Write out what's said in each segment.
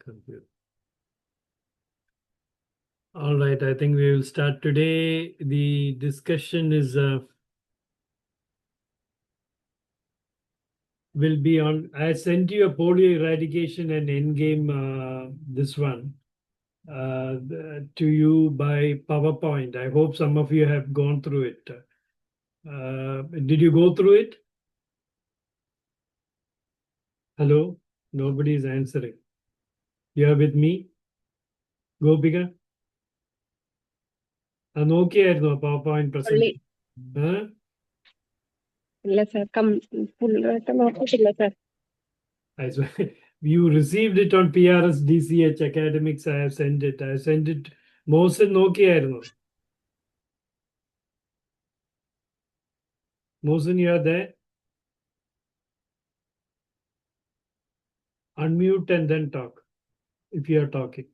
Confused. All right, I think we will start today. The discussion is will be on. I sent you a polio eradication and endgame. This one to you by PowerPoint. I hope some of you have gone through it. Did you go through it? Hello, nobody is answering. You are with me, Gopika? നോക്കിയായിരുന്നോ PowerPoint presentation? ഇല്ല sir ഫുള്ളായിട്ട് നോക്കിയിട്ടില്ല sir. You received it on PRS DCH academics. I have sent it. I sent it. Mosen നോക്കിയായിരുന്നോ? Mosen, you are there? Unmute and then talk if you are talking.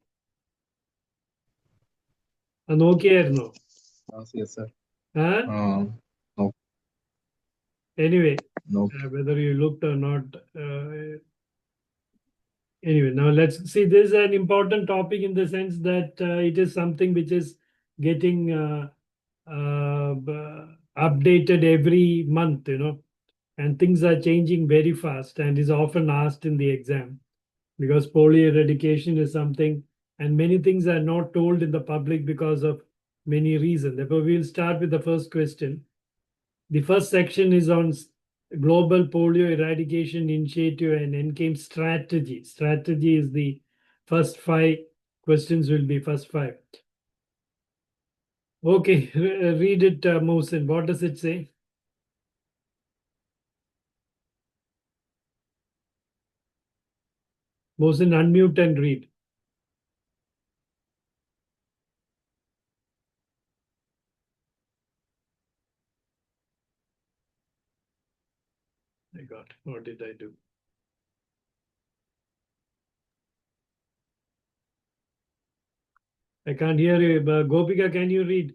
നോക്കിയായിരുന്നോ? Yes, sir. Huh? No. Anyway, No. whether you looked or not. Anyway, now let's see. This is an important topic in the sense that it is something which is getting updated every month, and things are changing very fast and is often asked in the exam because polio eradication is something, and many things are not told in the public because of many reasons. Therefore, we'll start with the first question. The first section is on Global Polio Eradication Initiative and Endgame Strategy. Strategy is the first 5 questions will be first 5. Okay, read it, Mohsin. What does it say? Mohsin, unmute and read. I got it. What did I do? I can't hear you. Gopika, can you read?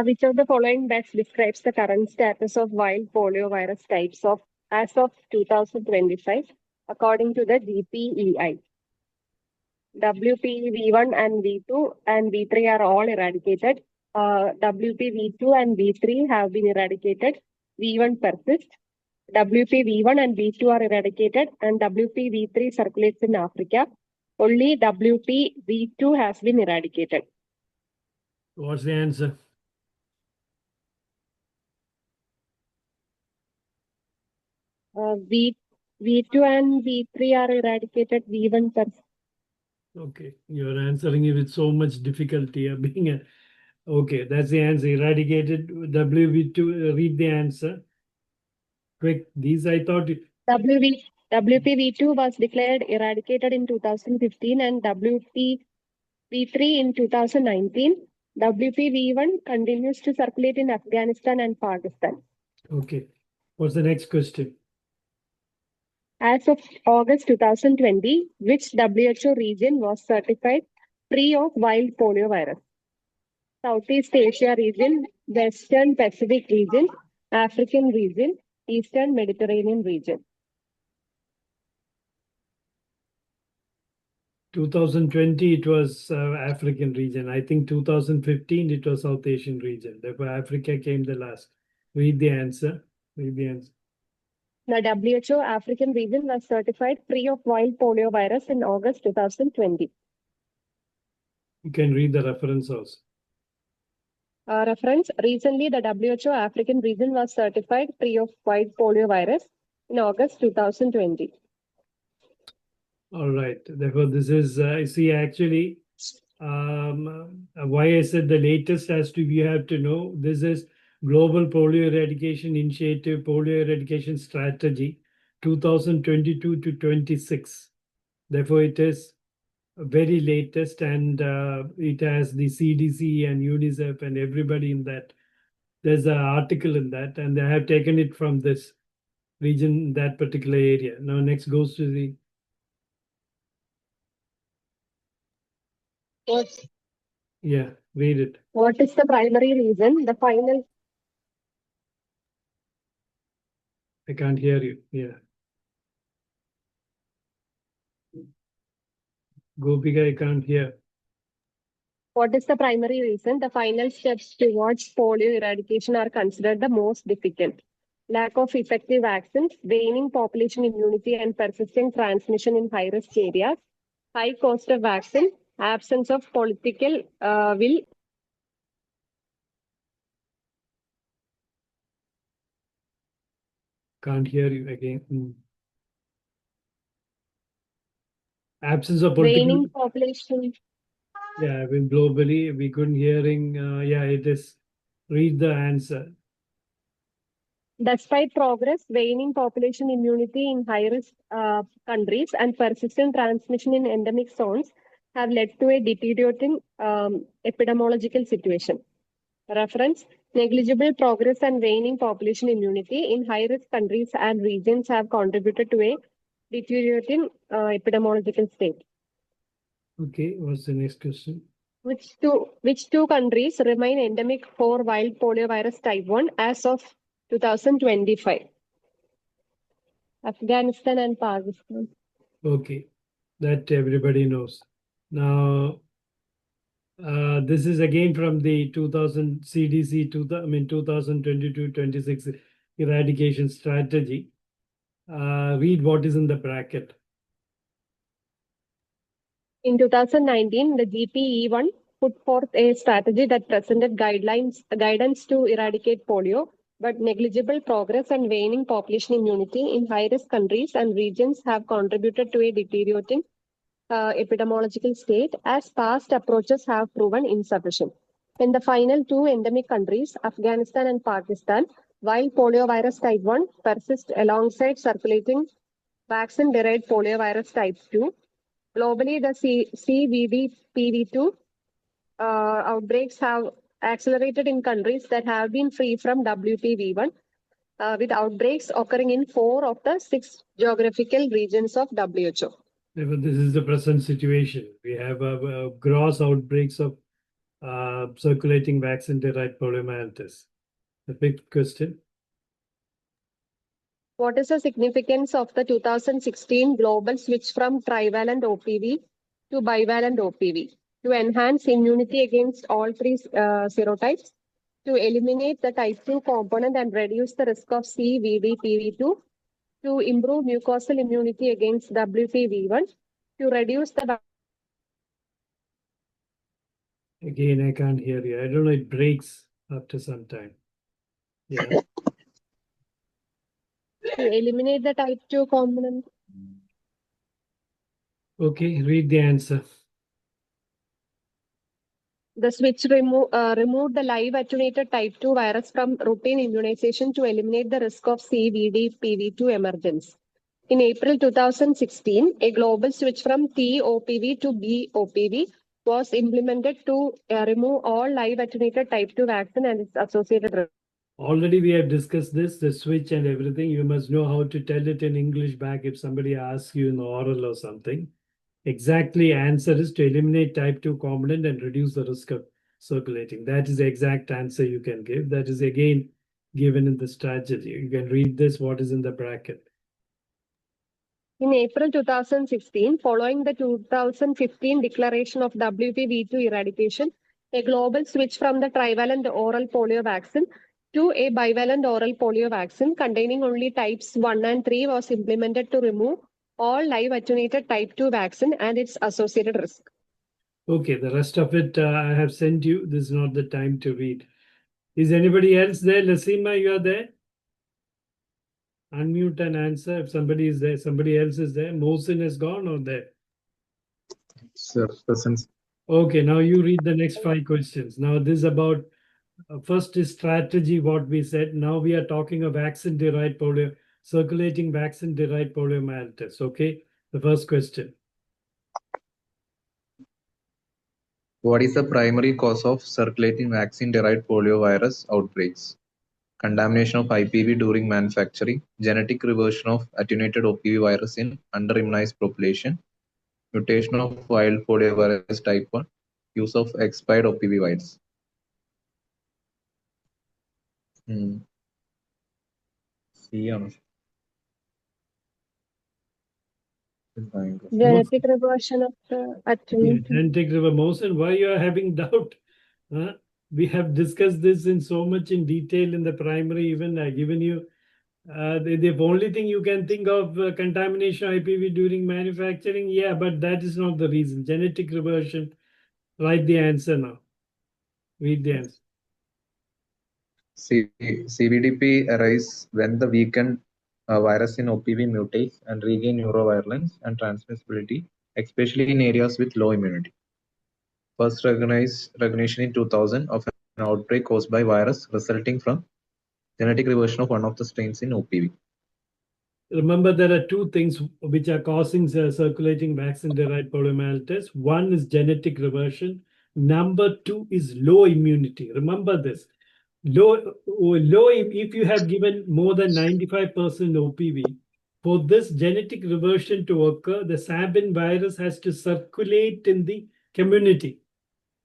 Which of the following best describes the current status of wild polio virus types as of 2025 according to the GPEI? WPV1 and V2 and V3 are all eradicated. WPV2 and V3 have been eradicated. V1 persists. WPV1 and V2 are eradicated and WPV3 circulates in Africa. Only WPV2 has been eradicated. What's the answer? V2 and V3 are eradicated. V1 persists. Okay, you're answering it with so much difficulty. Being a okay, that's the answer. Eradicated. WV2. Read the answer. Quick. These I thought. WPV2 was declared eradicated in 2015 and WPV3 in 2019. WPV1 continues to circulate in Afghanistan and Pakistan. Okay. What's the next question? As of August 2020, which WHO region was certified free of wild polio virus? Southeast Asia region, Western Pacific region, African region, Eastern Mediterranean region. 2020, it was African region. I think 2015, it was South Asian region. Therefore, Africa came the last. Read the answer. Read the answer. The WHO African region was certified free of wild polio virus in August 2020. You can read the reference also. Reference, recently the WHO African region was certified free of wild polio virus in August 2020. All right. Therefore, this is, see, actually, why I said the latest has to be, you have to know, this is Global Polio Eradication Initiative, Polio Eradication Strategy, 2022 to 26. Therefore, it is very latest, and it has the CDC and UNICEF and everybody in that. There's an article in that, and they have taken it from this region, that particular area. Now, next goes to the. Yeah, read it. What is the primary reason? The final. I can't hear you. Yeah. Gopika, I can't hear. What is the primary reason? The final steps towards polio eradication are considered the most difficult. Lack of effective vaccines, waning population immunity, and persistent transmission in high risk areas, high cost of vaccine, absence of political will. Can't hear you again. Absence of political. Waning population. Yeah, I mean, globally, we couldn't hearing. Yeah, it is. Read the answer. Despite progress, waning population immunity in high risk countries and persistent transmission in endemic zones have led to a deteriorating epidemiological situation. Reference: negligible progress and waning population immunity in high risk countries and regions have contributed to a deteriorating epidemiological state. Okay, what's the next question? Which two countries remain endemic for wild poliovirus type 1 as of 2025? Afghanistan and Pakistan. Okay, that everybody knows. Now, this is again from the 2000 CDC, 2022-26 eradication strategy. Read what is in the bracket. In 2019, the GPE1 put forth a strategy that presented guidance to eradicate polio, but negligible progress and waning population immunity in high-risk countries and regions have contributed to a deteriorating epidemiological state, as past approaches have proven insufficient. In the final two endemic countries, Afghanistan and Pakistan, while poliovirus type 1 persists alongside circulating vaccine-derived poliovirus type 2, globally the CVD-PV2 outbreaks have accelerated in countries that have been free from WPV1, with outbreaks occurring in 4 of the 6 geographical regions of WHO. This is the present situation. We have gross outbreaks of circulating vaccine-derived poliomyelitis. The big question. What is the significance of the 2016 global switch from trivalent OPV to bivalent OPV? To enhance immunity against all three serotypes, to eliminate the type 2 component and reduce the risk of CVD-PV2, to improve mucosal immunity against WPV1, to reduce the... Again, I can't hear you. I don't know, it breaks after some time. Yeah. To eliminate the type 2 component. Okay, read the answer. The switch removed the live attenuated type 2 virus from routine immunization to eliminate the risk of CVD-PV2 emergence. In April 2016, a global switch from TOPV to BOPV was implemented to remove all live attenuated type 2 vaccine and its associated risk. Already we have discussed this, the switch and everything. You must know how to tell it in English back if somebody asks you in oral or something. Exactly, answer is to eliminate type 2 component and reduce the risk of circulating. That is the exact answer you can give. That is again given in the strategy. You can read this, what is in the bracket. In April 2016, following the 2015 declaration of WPV2 eradication, a global switch from the trivalent oral polio vaccine to a bivalent oral polio vaccine containing only types 1 and 3 was implemented to remove all live attenuated type 2 vaccine and its associated risk. Okay, the rest of it I have sent you. This is not the time to read. Is anybody else there? Lasima, you are there? Unmute and answer if somebody is there. Somebody else is there. Mohsin has gone or there? Sir, present. Okay, now you read the next 5 questions. Now this is about first is strategy, what we said. Now we are talking of vaccine-derived polio, circulating vaccine-derived poliomyelitis. Okay, the first question. What is the primary cause of circulating vaccine-derived poliovirus outbreaks? Contamination of IPV during manufacturing, genetic reversion of attenuated OPV virus in under-immunized population, mutation of wild poliovirus type 1, use of expired OPV virus. C ആണ്. Genetic reversion of the attribute. Genetic reversion. Why you are having doubt? Huh? We have discussed this in so much in detail in the primary. Even I given you the only thing you can think of contamination IPV during manufacturing. Yeah, but that is not the reason. Genetic reversion. Write the answer now. Read the answer. CVDP arises when the weakened virus in OPV mutates and regain neurovirulence and transmissibility, especially in areas with low immunity. First recognition in 2000 of an outbreak caused by virus resulting from genetic reversion of one of the strains in OPV. Remember, there are two things which are causing circulating vaccine-derived poliomyelitis. One is genetic reversion. Number two is low immunity. Remember this. If you have given more than 95% OPV, for this genetic reversion to occur, the Sabin virus has to circulate in the community.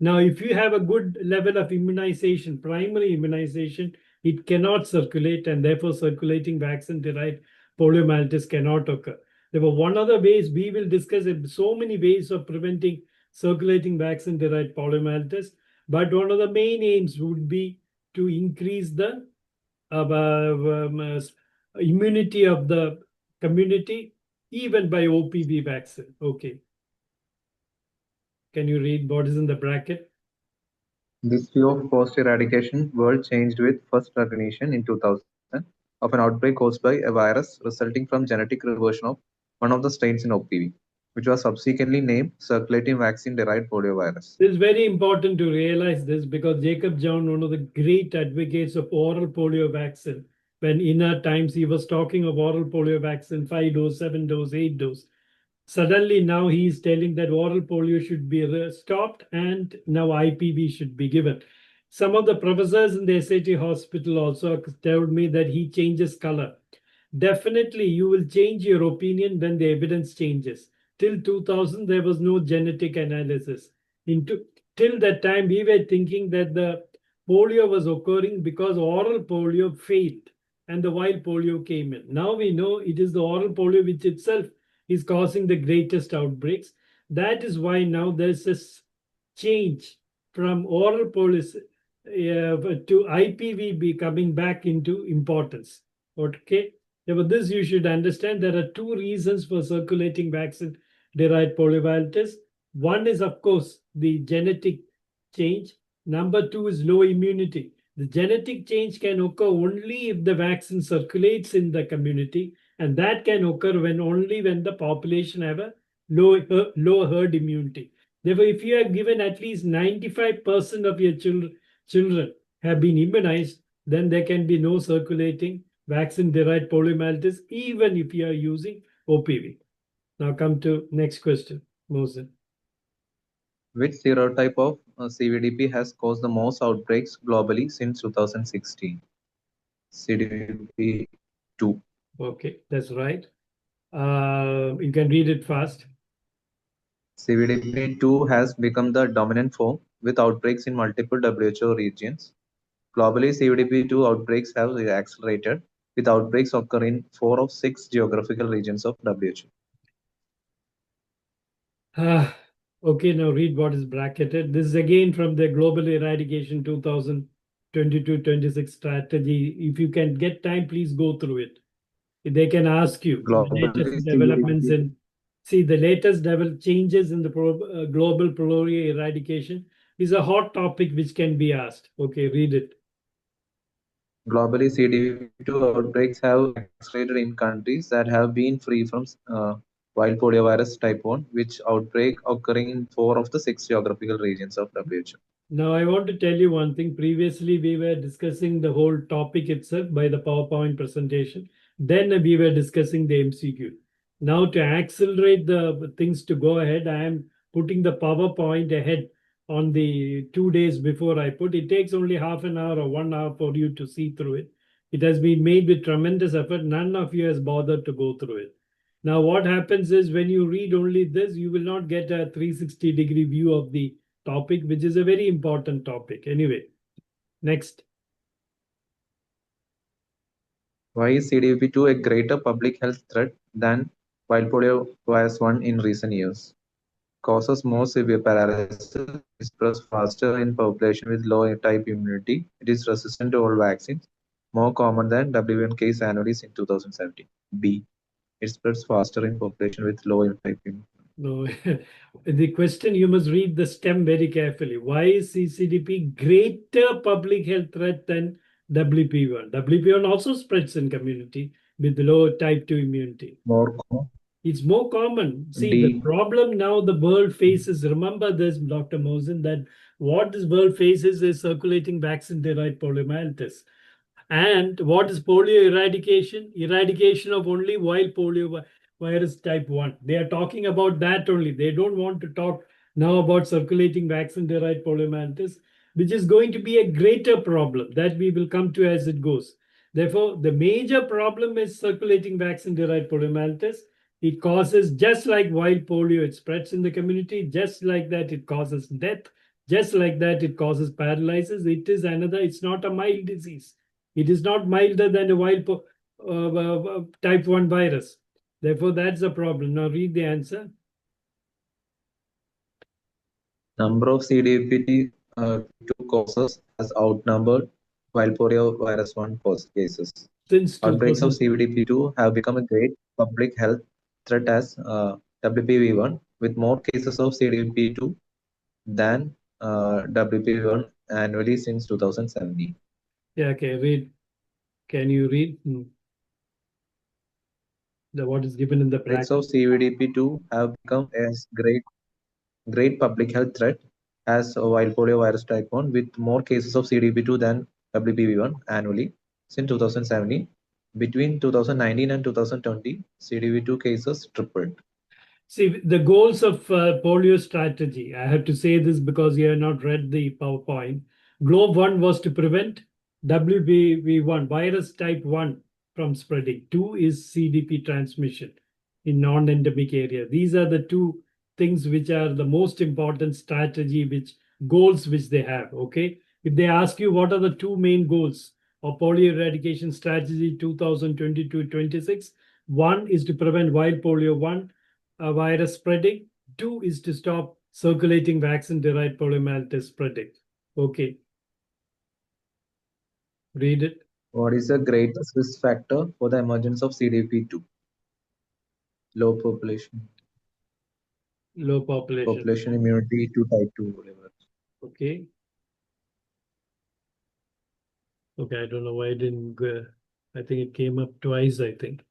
Now, if you have a good level of immunization, primary immunization, it cannot circulate, and therefore circulating vaccine-derived poliomyelitis cannot occur. There were one other ways we will discuss so many ways of preventing circulating vaccine-derived poliomyelitis, but one of the main aims would be to increase the immunity of the community, even by OPV vaccine. Okay. Can you read what is in the bracket? This view of post-eradication world changed with first recognition in 2000 of an outbreak caused by a virus resulting from genetic reversion of one of the strains in OPV, which was subsequently named circulating vaccine-derived poliovirus. It is very important to realize this because Jacob John, one of the great advocates of oral polio vaccine, when in our times he was talking of oral polio vaccine, 5 dose, 7 dose, 8 dose. Suddenly now he is telling that oral polio should be stopped and now IPV should be given. Some of the professors in the SAT hospital also told me that he changes color. Definitely you will change your opinion when the evidence changes. Till 2000, there was no genetic analysis. Till that time, we were thinking that the polio was occurring because oral polio failed and the wild polio came in. Now we know it is the oral polio which itself is causing the greatest outbreaks. That is why now there's this change from oral polio to IPV be coming back into importance. Okay. For this, you should understand there are two reasons for circulating vaccine-derived poliovirus. One is, of course, the genetic change. Number two is low immunity. The genetic change can occur only if the vaccine circulates in the community, and that can occur only when the population have a low herd immunity. Therefore, if you have given at least 95% of your children have been immunized, then there can be no circulating vaccine-derived poliomyelitis, even if you are using OPV. Now come to next question, Mohsen. Which serotype of CVDP has caused the most outbreaks globally since 2016? CVDP2. Okay, that's right. You can read it fast. CVDP2 has become the dominant form with outbreaks in multiple WHO regions. Globally, CVDP2 outbreaks have accelerated, with outbreaks occurring in 4 of 6 geographical regions of WHO. Okay, now read what is bracketed. This is again from the Global Eradication 2022-26 strategy. If you can get time, please go through it. They can ask you the latest developments in. See, the latest changes in the global polio eradication is a hot topic which can be asked. Okay, read it. Globally, CDV2 outbreaks have accelerated in countries that have been free from wild poliovirus type 1, which outbreak occurring in 4 of the 6 geographical regions of WHO. Now, I want to tell you one thing. Previously, we were discussing the whole topic itself by the PowerPoint presentation. Then we were discussing the MCQ. Now, to accelerate the things to go ahead, I am putting the PowerPoint ahead on the 2 days before I put. It takes only half an hour or 1 hour for you to see through it. It has been made with tremendous effort. None of you has bothered to go through it. Now, what happens is when you read only this, you will not get a 360-degree view of the topic, which is a very important topic. Anyway, next. Why is CDP2 a greater public health threat than while polio virus 1 in recent years. Causes more severe paralysis, it spreads faster in population with low type immunity. It is resistant to all vaccines, more common than W1 case annually in 2017. B. It spreads faster in population with low type immunity. No, the question you must read the stem very carefully. Why is CCDP greater public health threat than WP1? WP1 also spreads in community with low type 2 immunity. More common. It's more common. See, the D. problem now the world faces, remember this, Dr. Mosen, that what this world faces is circulating vaccine-derived poliomyelitis. And what is polio eradication? Eradication of only wild polio virus type 1. They are talking about that only. They don't want to talk now about circulating vaccine-derived poliomyelitis, which is going to be a greater problem that we will come to as it goes. Therefore, the major problem is circulating vaccine-derived poliomyelitis. It causes, just like wild polio, it spreads in the community. Just like that, it causes death. Just like that, it causes paralysis. It is another, it's not a mild disease. It is not milder than a wild type 1 virus. Therefore, that's the problem. Now read the answer. Number of CDPT 2 causes has outnumbered wild polio virus 1 cases. Since Outbreaks of 2000. CVDP2 have become a great public health threat as WPV1, with more cases of CVDP2 than WPV1 annually since 2017. Yeah, okay, read. Can you read what is given in the Outbreaks bracket? of CVDP2 have become a great public health threat as wild polio virus type 1, with more cases of CDP2 than WPV1 annually since 2017. Between 2019 and 2020, CDP2 cases tripled. See, the goals of polio strategy, I have to say this because you have not read the PowerPoint. Globe 1 was to prevent WBV1, virus type 1, from spreading. 2 is CDP transmission in non-endemic area. These are the two things which are the most important strategy, which goals which they have, okay? If they ask you what are the two main goals of polio eradication strategy 2022-26, one is to prevent wild polio 1 virus spreading. 2 is to stop circulating vaccine-derived poliomyelitis spreading. Okay. Read it. What is the greatest risk factor for the emergence of CDP2? Low population. Low population. Population immunity to type 2, whatever. Okay. Okay, I don't know why it didn't go. I think it came up twice, I think.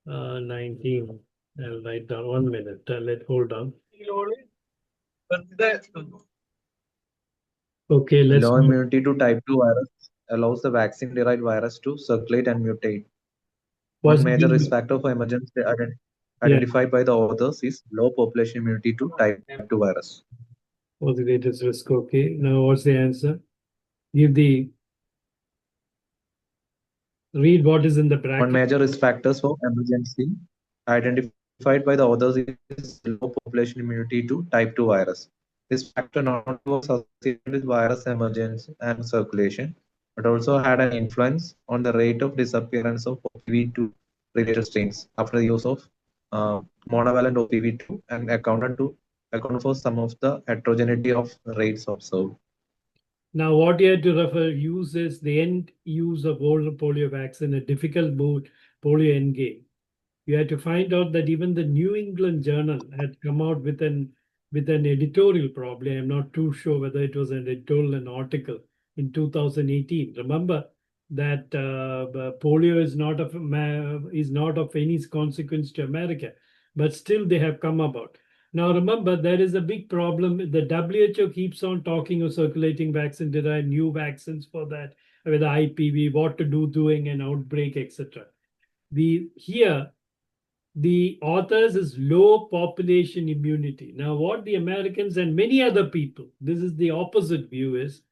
19. I'll write down 1 minute. Hold on. Okay, let's Low move. immunity to type 2 virus allows the vaccine-derived virus to circulate and mutate. One major risk factor for emergence identified by the authors is low population immunity to type 2 virus. What's the greatest risk? Okay, now what's the answer? Read what is in the bracket. One major risk factors for emergency identified by the authors is low population immunity to type 2 virus. This factor not only was associated with virus emergence and circulation, but also had an influence on the rate of disappearance of OPV2 related strains after the use of monovalent OPV2 and account for some of the heterogeneity of rates observed. Now, what you have to use is the end use of oral polio vaccine, a difficult polio endgame. You had to find out that even the New England Journal had come out with an editorial, probably. I'm not too sure whether it was an editorial, an article in 2018. Remember that polio is not of any consequence to America, but still they have come about. Now, remember, there is a big problem. The WHO keeps on talking of circulating vaccine, there are new vaccines for that, with IPV, what to do during an outbreak, etc. The authors is low population immunity. Now, what the Americans and many other people, this is the opposite view is,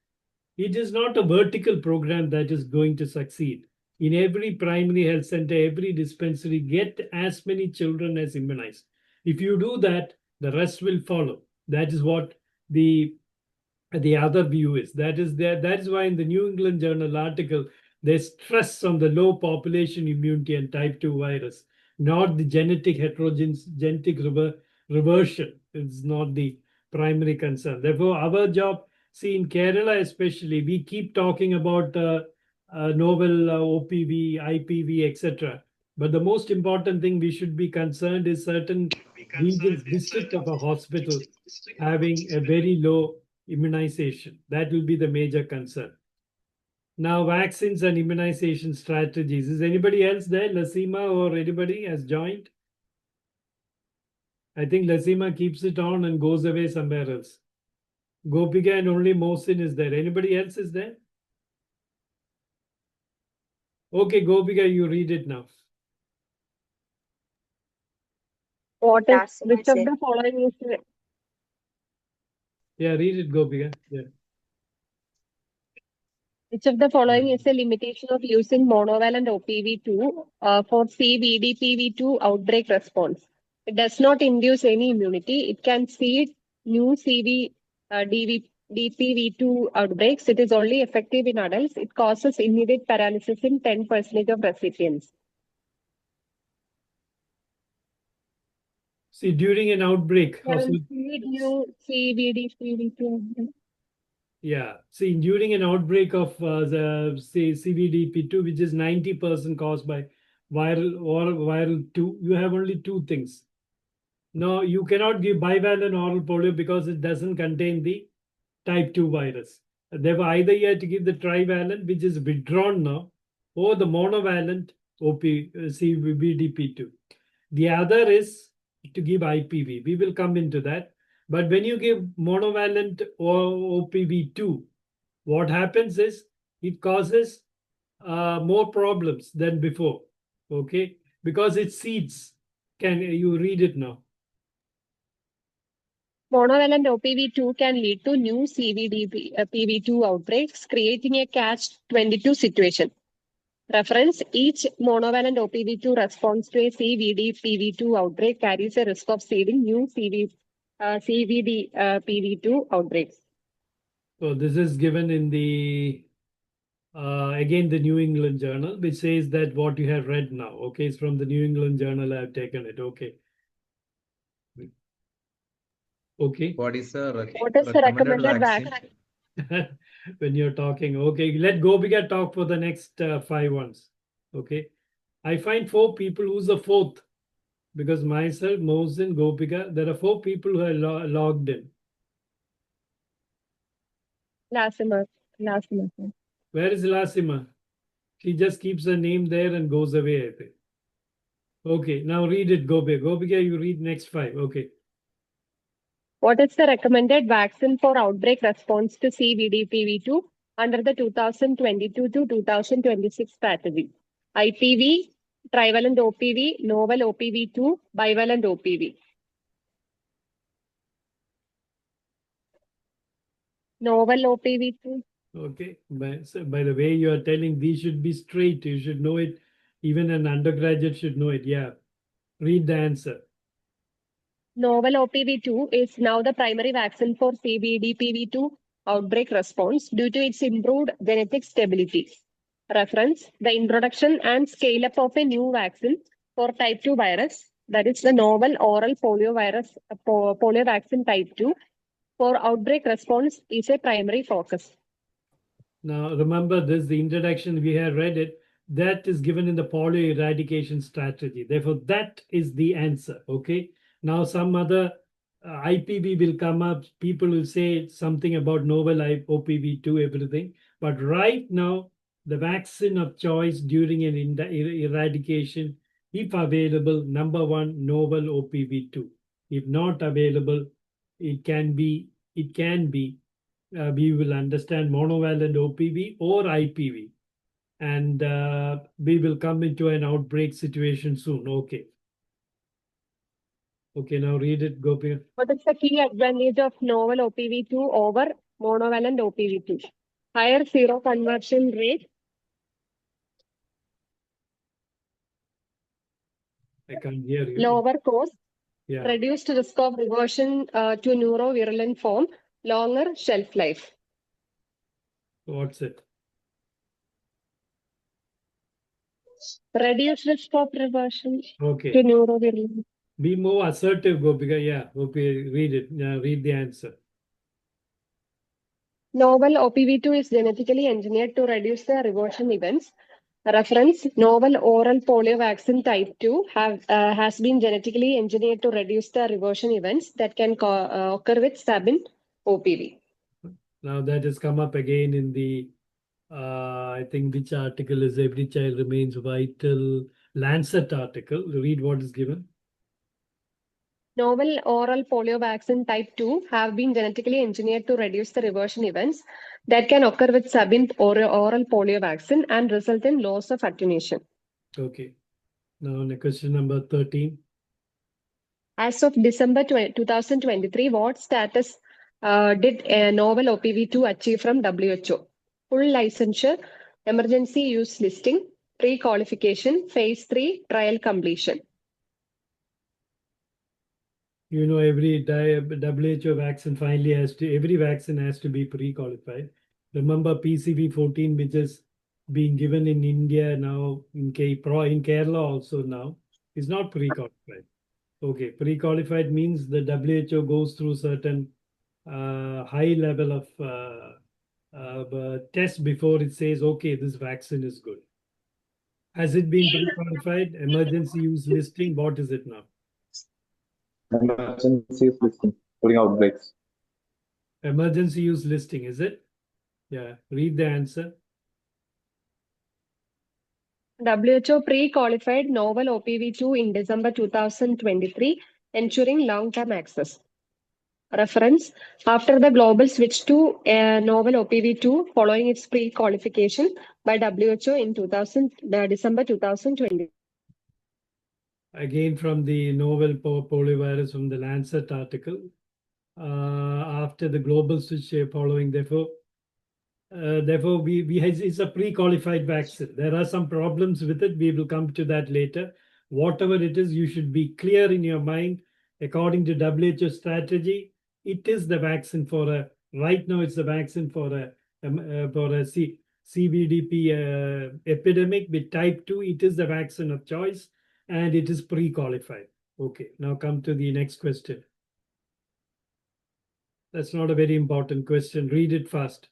it is not a vertical program that is going to succeed. In every primary health center, every dispensary, get as many children as immunized. If you do that, the rest will follow. That is what the other view is. That is why in the New England Journal article, they stress on the low population immunity and type 2 virus. not the genetic heterogeneous, genetic reversion. It's not the primary concern. Therefore, our job, see in Kerala especially, we keep talking about novel OPV, IPV, etc. But the most important thing we should be concerned is certain regions, district of a hospital having a very low immunization. That will be the major concern. Now, vaccines and immunization strategies. Is anybody else there? Lasima or anybody has joined? I think Lasima keeps it on and goes away somewhere else. Gopika and only Mohsin is there. Anybody else is there? Okay, Gopika, you read it now. What is, Last which of one, the following is Yeah, read it, Gopika. Yeah. Which of the following is a limitation of using monovalent OPV2 for CVDPV2 outbreak response? It does not induce any immunity. It can seed new DPV2 outbreaks. It is only effective in adults. It causes immediate paralysis in 10% of recipients. See, during an outbreak, Seed new CVDPV2. yeah. See, during an outbreak of the say CVDP2, which is 90% caused by viral or viral 2, you have only two things. No, you cannot give bivalent oral polio because it doesn't contain the type 2 virus. Therefore, either you have to give the trivalent, which is withdrawn now, or the monovalent CVDP2. The other is to give IPV. We will come into that. But when you give monovalent or OPV2, what happens is it causes more problems than before. Okay, because it seeds. Can you read it now? Monovalent OPV2 can lead to new CVDPV2 outbreaks, creating a catch-22 situation. Reference: each monovalent OPV2 response to a CVDPV2 outbreak carries a risk of seeding new CVDPV2 outbreaks. So this is given in the again the New England Journal, which says that what you have read now. Okay, it's from the New England Journal. I have taken it. Okay. Okay. What is the What is the recommended recommended vaccine? vaccine? When you're talking, okay, let Gopika talk for the next 5 ones. Okay. I find 4 people. Who's the fourth? Because myself, Mohsin, Gopika, there are 4 people who are logged in. Lasima. Where is Lasima? She just keeps her name there and goes away, I think. Okay, now read it, Gopika. Gopika, you read next 5. Okay. What is the recommended vaccine for outbreak response to CVDPV2 under the 2022 to 2026 strategy? IPV, trivalent OPV, novel OPV2, bivalent OPV. Novel OPV2. Okay. By the way, you are telling these should be straight. You should know it. Even an undergraduate should know it. Yeah. Read the answer. Novel OPV2 is now the primary vaccine for CVDPV2 outbreak response due to its improved genetic stability. Reference: the introduction and scale-up of a new vaccine for type 2 virus, that is the novel oral polio vaccine type 2, for outbreak response is a primary focus. Now, remember this, the introduction, we have read it. That is given in the polio eradication strategy. Therefore, that is the answer. Okay. Now, some other IPV will come up. People will say something about novel OPV2, everything. But right now, the vaccine of choice during an eradication, if available, number 1, novel OPV2. If not available, it can be we will understand monovalent OPV or IPV. And we will come into an outbreak situation soon. Okay. Okay, now read it, Gopika. What is the key advantage of novel OPV2 over monovalent OPV2? Higher seroconversion rate. I can't hear you. Lower cost. Yeah. Reduced risk of reversion to neurovirulent form. Longer shelf life. What's it? Reduce risk of reversion Okay. to neurovirulence. Be more assertive, Gopika. Yeah, okay, read it. Read the answer. Novel OPV2 is genetically engineered to reduce the reversion events. Reference: novel oral polio vaccine type 2 has been genetically engineered to reduce the reversion events that can occur with Sabin OPV. Now that has come up again in the, I think which article is Every Child Remains Vital, Lancet article. Read what is given. Novel oral polio vaccine type 2 have been genetically engineered to reduce the reversion events that can occur with Sabin oral polio vaccine and result in loss of attenuation. Okay. Now, question number 13. As of December 2023, what status did novel OPV2 achieve from WHO? Full licensure, emergency use listing, pre-qualification, phase 3, trial completion. You know, every WHO vaccine finally every vaccine has to be pre-qualified. Remember PCV14, which is being given in India now, in Kerala also now, is not pre-qualified. Okay, pre-qualified means the WHO goes through certain high level of test before it says, okay, this vaccine is good. Has it been pre-qualified? Emergency use listing, what is it now? Emergency use listing during outbreaks. Emergency use listing, is it? Yeah, read the answer. WHO pre-qualified novel OPV2 in December 2023, ensuring long-term access. Reference: after the global switch to novel OPV2 following its pre-qualification by WHO in December 2020. Again from the novel poliovirus from the Lancet article. After the global switch following, therefore, it's a pre-qualified vaccine. There are some problems with it. We will come to that later. Whatever it is, you should be clear in your mind. According to WHO strategy, it is the vaccine for a, right now it's the vaccine for a CVDP epidemic with type 2. It is the vaccine of choice and it is pre-qualified. Okay, now come to the next question. That's not a very important question. Read it fast.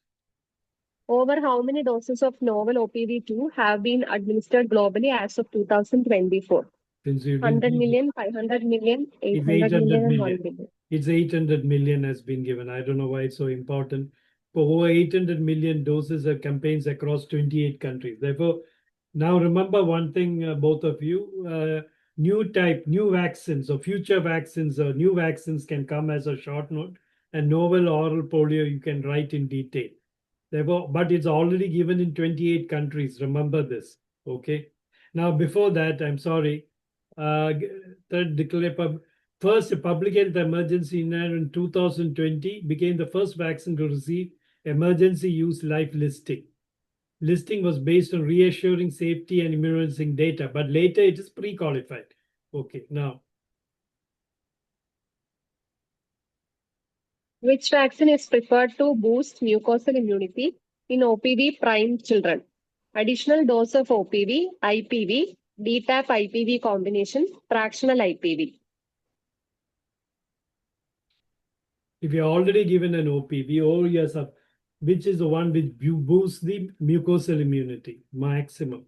Over how many doses of novel OPV2 have been administered globally as of 2024? Since we've 100 been million, 500 million, it's 800 million, and 1 million. billion. It's 800 million has been given. I don't know why it's so important. For over 800 million doses of campaigns across 28 countries. Therefore, now remember one thing, both of you, new vaccines or future vaccines or new vaccines can come as a short note, and novel oral polio you can write in detail. Therefore, but it's already given in 28 countries. Remember this. Okay. Now, before that, I'm sorry. Third declare first public health emergency in 2020 became the first vaccine to receive emergency use life listing. Listing was based on reassuring safety and immunizing data, but later it is pre-qualified. Okay, now. Which vaccine is preferred to boost mucosal immunity in OPV prime children? Additional dose of OPV, IPV, DTaP IPV combination, fractional IPV. If you're already given an OPV or yes, which is the one which boosts the mucosal immunity maximum?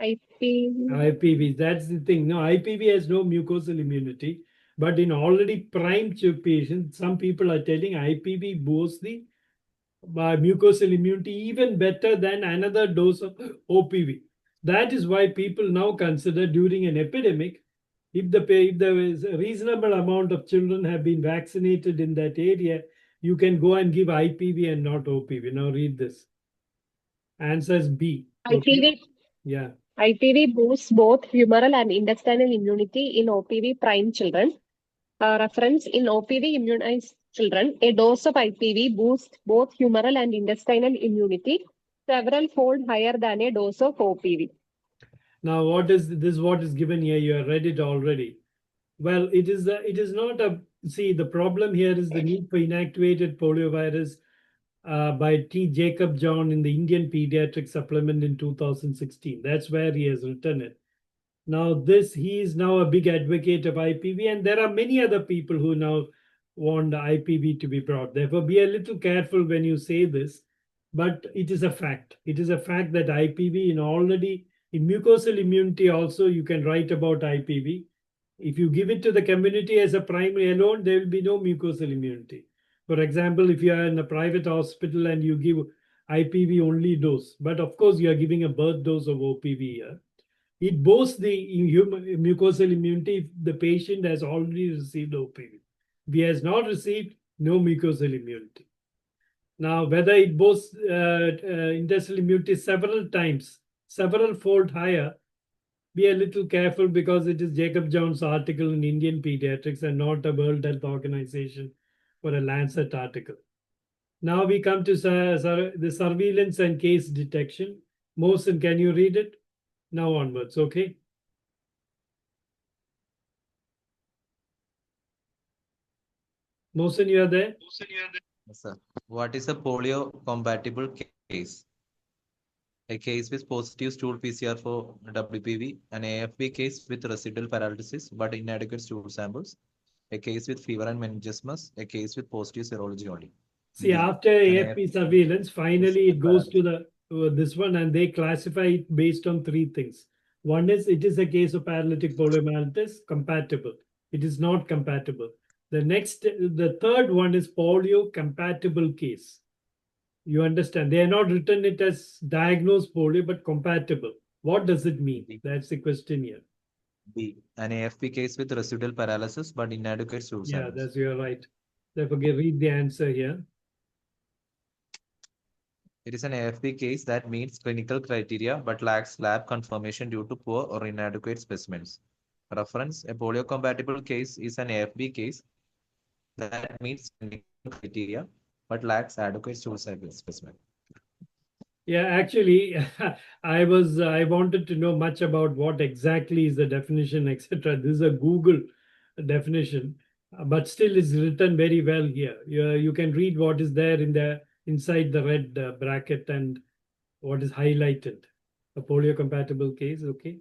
IPV. IPV, that's the thing. No, IPV has no mucosal immunity, but in already prime patients, some people are telling IPV boosts the mucosal immunity even better than another dose of OPV. That is why people now consider during an epidemic, if there is a reasonable amount of children have been vaccinated in that area, you can go and give IPV and not OPV. Now read this. Answer is B. Okay. IPV. Yeah. IPV boosts both humoral and intestinal immunity in OPV prime children. Reference: in OPV immunized children, a dose of IPV boosts both humoral and intestinal immunity several fold higher than a dose of OPV. Now, what is this? What is given here? You have read it already. Well, it is not a, see, the problem here is the need for inactivated poliovirus by T. Jacob John in the Indian Pediatric Supplement in 2016. That's where he has written it. Now, he is now a big advocate of IPV, and there are many other people who now want IPV to be brought. Therefore, be a little careful when you say this, but it is a fact. It is a fact that IPV in mucosal immunity also, you can write about IPV. If you give it to the community as a primary alone, there will be no mucosal immunity. For example, if you are in a private hospital and you give IPV only dose, but of course you are giving a birth dose of OPV here, it boasts the mucosal immunity if the patient has already received OPV. If he has not received, no mucosal immunity. Now, whether it boasts intestinal immunity several times, several fold higher, be a little careful because it is Jacob Jones' article in Indian Pediatrics and not a World Health Organization or a Lancet article. Now we come to the surveillance and case detection. Mohsen, can you read it? Now onwards, okay? Mohsen, you are there? Yes, sir. What is a polio compatible case? A case with positive stool PCR for WPV, an AFB case with residual paralysis but inadequate stool samples, a case with fever and meningismus, a case with positive serology only. See, B, after an AFP surveillance, finally it goes to this one, and they classify it based on three things. One is it is a case of paralytic poliomyelitis, compatible. It is not compatible. The third one is polio compatible case. You understand? They are not written it as diagnosed polio, but compatible. What does it mean? That's the question here. B, an AFP case with residual paralysis but inadequate stool Yeah, samples. you're right. Therefore, read the answer here. It is an AFP case that meets clinical criteria but lacks lab confirmation due to poor or inadequate specimens. Reference, a polio-compatible case is an AFB case that meets clinical criteria but lacks adequate stool specimen. Yeah, actually, I wanted to know much about what exactly is the definition, etc. This is a Google definition, but still it's written very well here. You can read what is there inside the red bracket and what is highlighted. A polio compatible case, okay?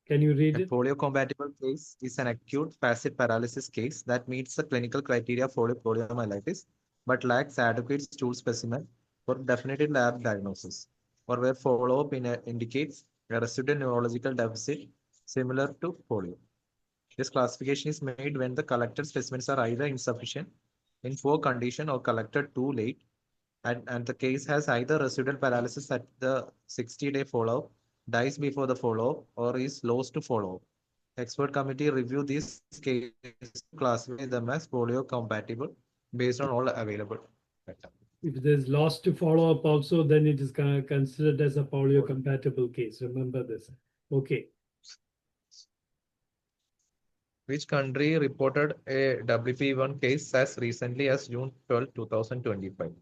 Can you read A it? polio-compatible case is an acute passive paralysis case that meets the clinical criteria for poliomyelitis but lacks adequate stool specimen for definitive lab diagnosis, or where follow-up indicates a residual neurological deficit similar to polio. This classification is made when the collected specimens are either insufficient, in poor condition, or collected too late, and the case has either residual paralysis at the 60-day follow-up, dies before the follow-up, or is lost to follow-up. Expert committee review these cases to classify them as polio compatible based on all available data. If there's loss to follow up also, then it is considered as a polio compatible case. Remember this. Okay. Which country reported a WP1 case as recently as June 12, 2025?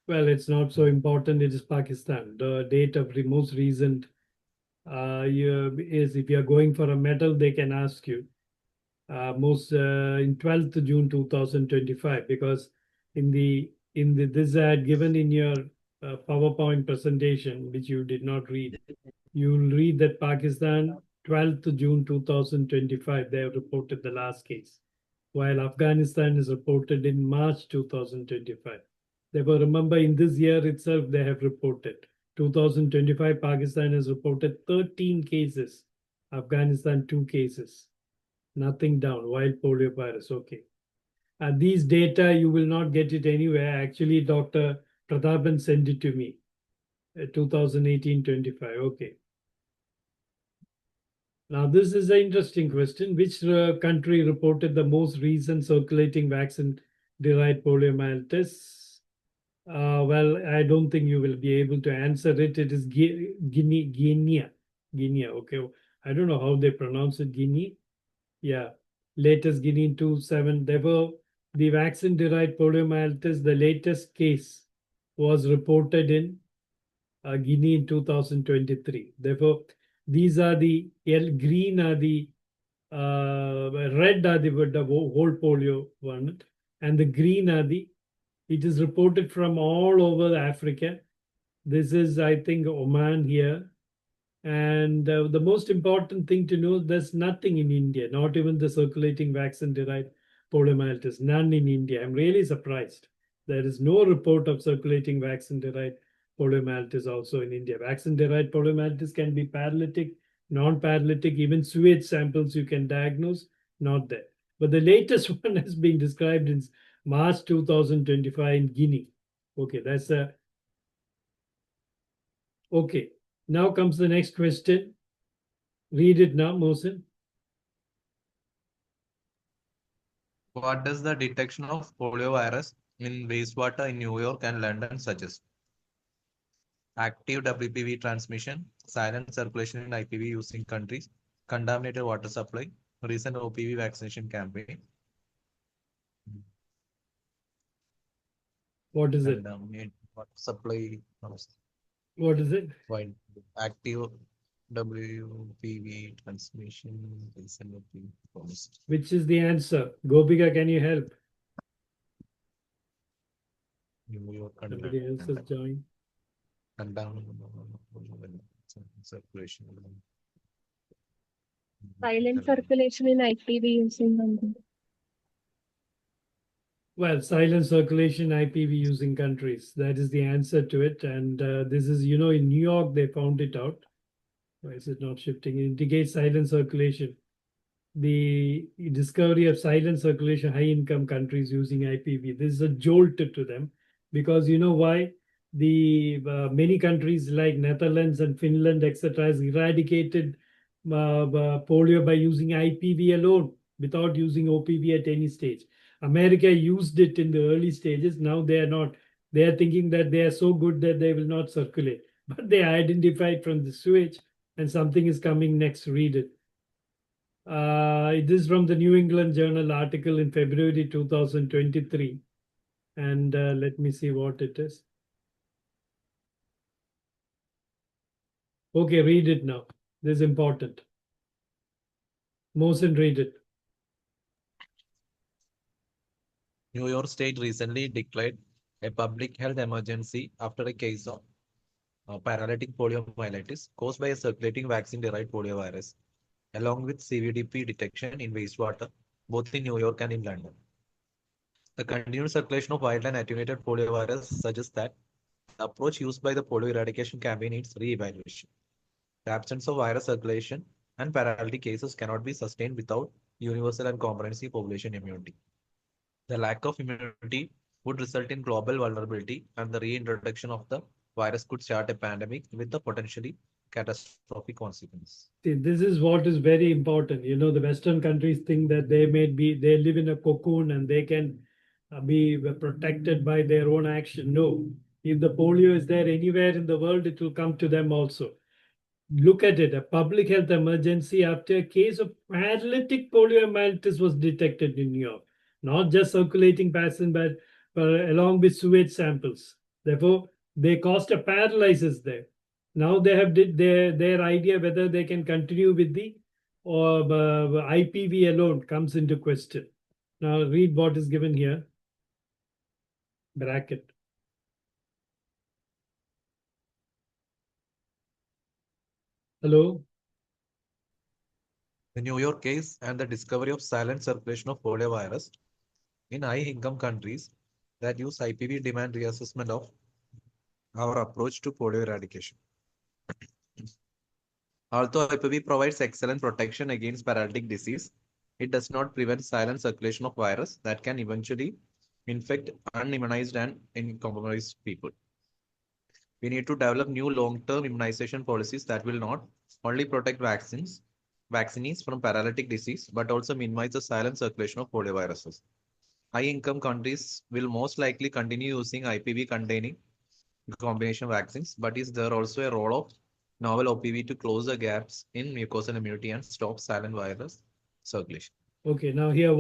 Well, it's not so important. It is Pakistan. The date of the most recent is if you are going for a medal, they can ask you in 12th June 2025, because in the this I had given in your PowerPoint presentation, which you did not read. You will read that Pakistan 12th June 2025 they have reported the last case, while Afghanistan is reported in March 2025. Therefore, remember in this year itself they have reported 2025 Pakistan has reported 13 cases, Afghanistan 2 cases. Nothing down, wild polio virus. Okay. And these data, you will not get it anywhere. Actually, Dr. Prathapan sent it to me, 2018-25. Okay. Now, this is an interesting question. Which country reported the most recent circulating vaccine-derived poliomyelitis? Well, I don't think you will be able to answer it. It is Guinea. Guinea, okay. I don't know how they pronounce it, Guinea. Yeah, latest Guinea 27. Therefore, the vaccine-derived poliomyelitis, the latest case was reported in Guinea in 2023. Therefore, these are the green are the red are the whole polio one, and the green are the It is reported from all over Africa. This is, I think, Oman here. And the most important thing to know, there's nothing in India, not even the circulating vaccine-derived poliomyelitis, none in India. I'm really surprised. There is no report of circulating vaccine-derived poliomyelitis also in India. Vaccine-derived poliomyelitis can be paralytic, non-paralytic, even sewage samples you can diagnose, not there. But the latest one has been described in March 2025 in Guinea. Okay, that's a okay. Now comes the next question. Read it now, Mohsen. What does the detection of poliovirus in wastewater in New York and London suggest? Active WPV transmission, silent circulation in IPV using countries, contaminated water supply, recent OPV vaccination campaign. What is it? Contaminated water supply. What is it? Wide active WPV transmission, recent OPV promised. Which is the answer? Gopika, can you help? New York and Somebody else has joined. Circulation. Silent circulation in IPV using countries. Well, silent circulation IPV using countries. That is the answer to it. And this is, in New York, they found it out. Why is it not shifting? It indicates silent circulation. The discovery of silent circulation, high income countries using IPV. This is a jolt to them because you know why? The many countries like Netherlands and Finland, etc., has eradicated polio by using IPV alone without using OPV at any stage. America used it in the early stages. Now they are not. They are thinking that they are so good that they will not circulate. But they identified from the sewage, and something is coming next. Read it. It is from the New England Journal article in February 2023. And let me see what it is. Okay, read it now. This is important. Mohsen, read it. New York State recently declared a public health emergency after a case of paralytic poliomyelitis caused by a circulating vaccine-derived poliovirus, along with CVDP detection in wastewater, both in New York and in London. The continued circulation of wild and attenuated poliovirus suggests that the approach used by the polio eradication campaign needs re-evaluation. The absence of virus circulation and paralytic cases cannot be sustained without universal and comprehensive population immunity. The lack of immunity would result in global vulnerability, and the reintroduction of the virus could start a pandemic with the potentially catastrophic consequences. See, this is what is very important. The Western countries think that they live in a cocoon and they can be protected by their own action. No, if the polio is there anywhere in the world, it will come to them also. Look at it, a public health emergency after a case of paralytic poliomyelitis was detected in New York. Not just circulating pathogen, but along with sewage samples. Therefore, they caused a paralysis there. Now they have did their idea whether they can continue with the or IPV alone comes into question. Now read what is given here. Bracket. Hello. The New York case and the discovery of silent circulation of poliovirus in high-income countries that use IPV demand reassessment of our approach to polio eradication. Although IPV provides excellent protection against paralytic disease, it does not prevent silent circulation of virus that can eventually infect unimmunized and incompromised people. We need to develop new long-term immunization policies that will not only protect vaccinees from paralytic disease, but also minimize the silent circulation of polioviruses. High-income countries will most likely continue using IPV-containing combination vaccines, but is there also a role of novel OPV to close the gaps in mucosal immunity and stop silent virus circulation? Okay, now here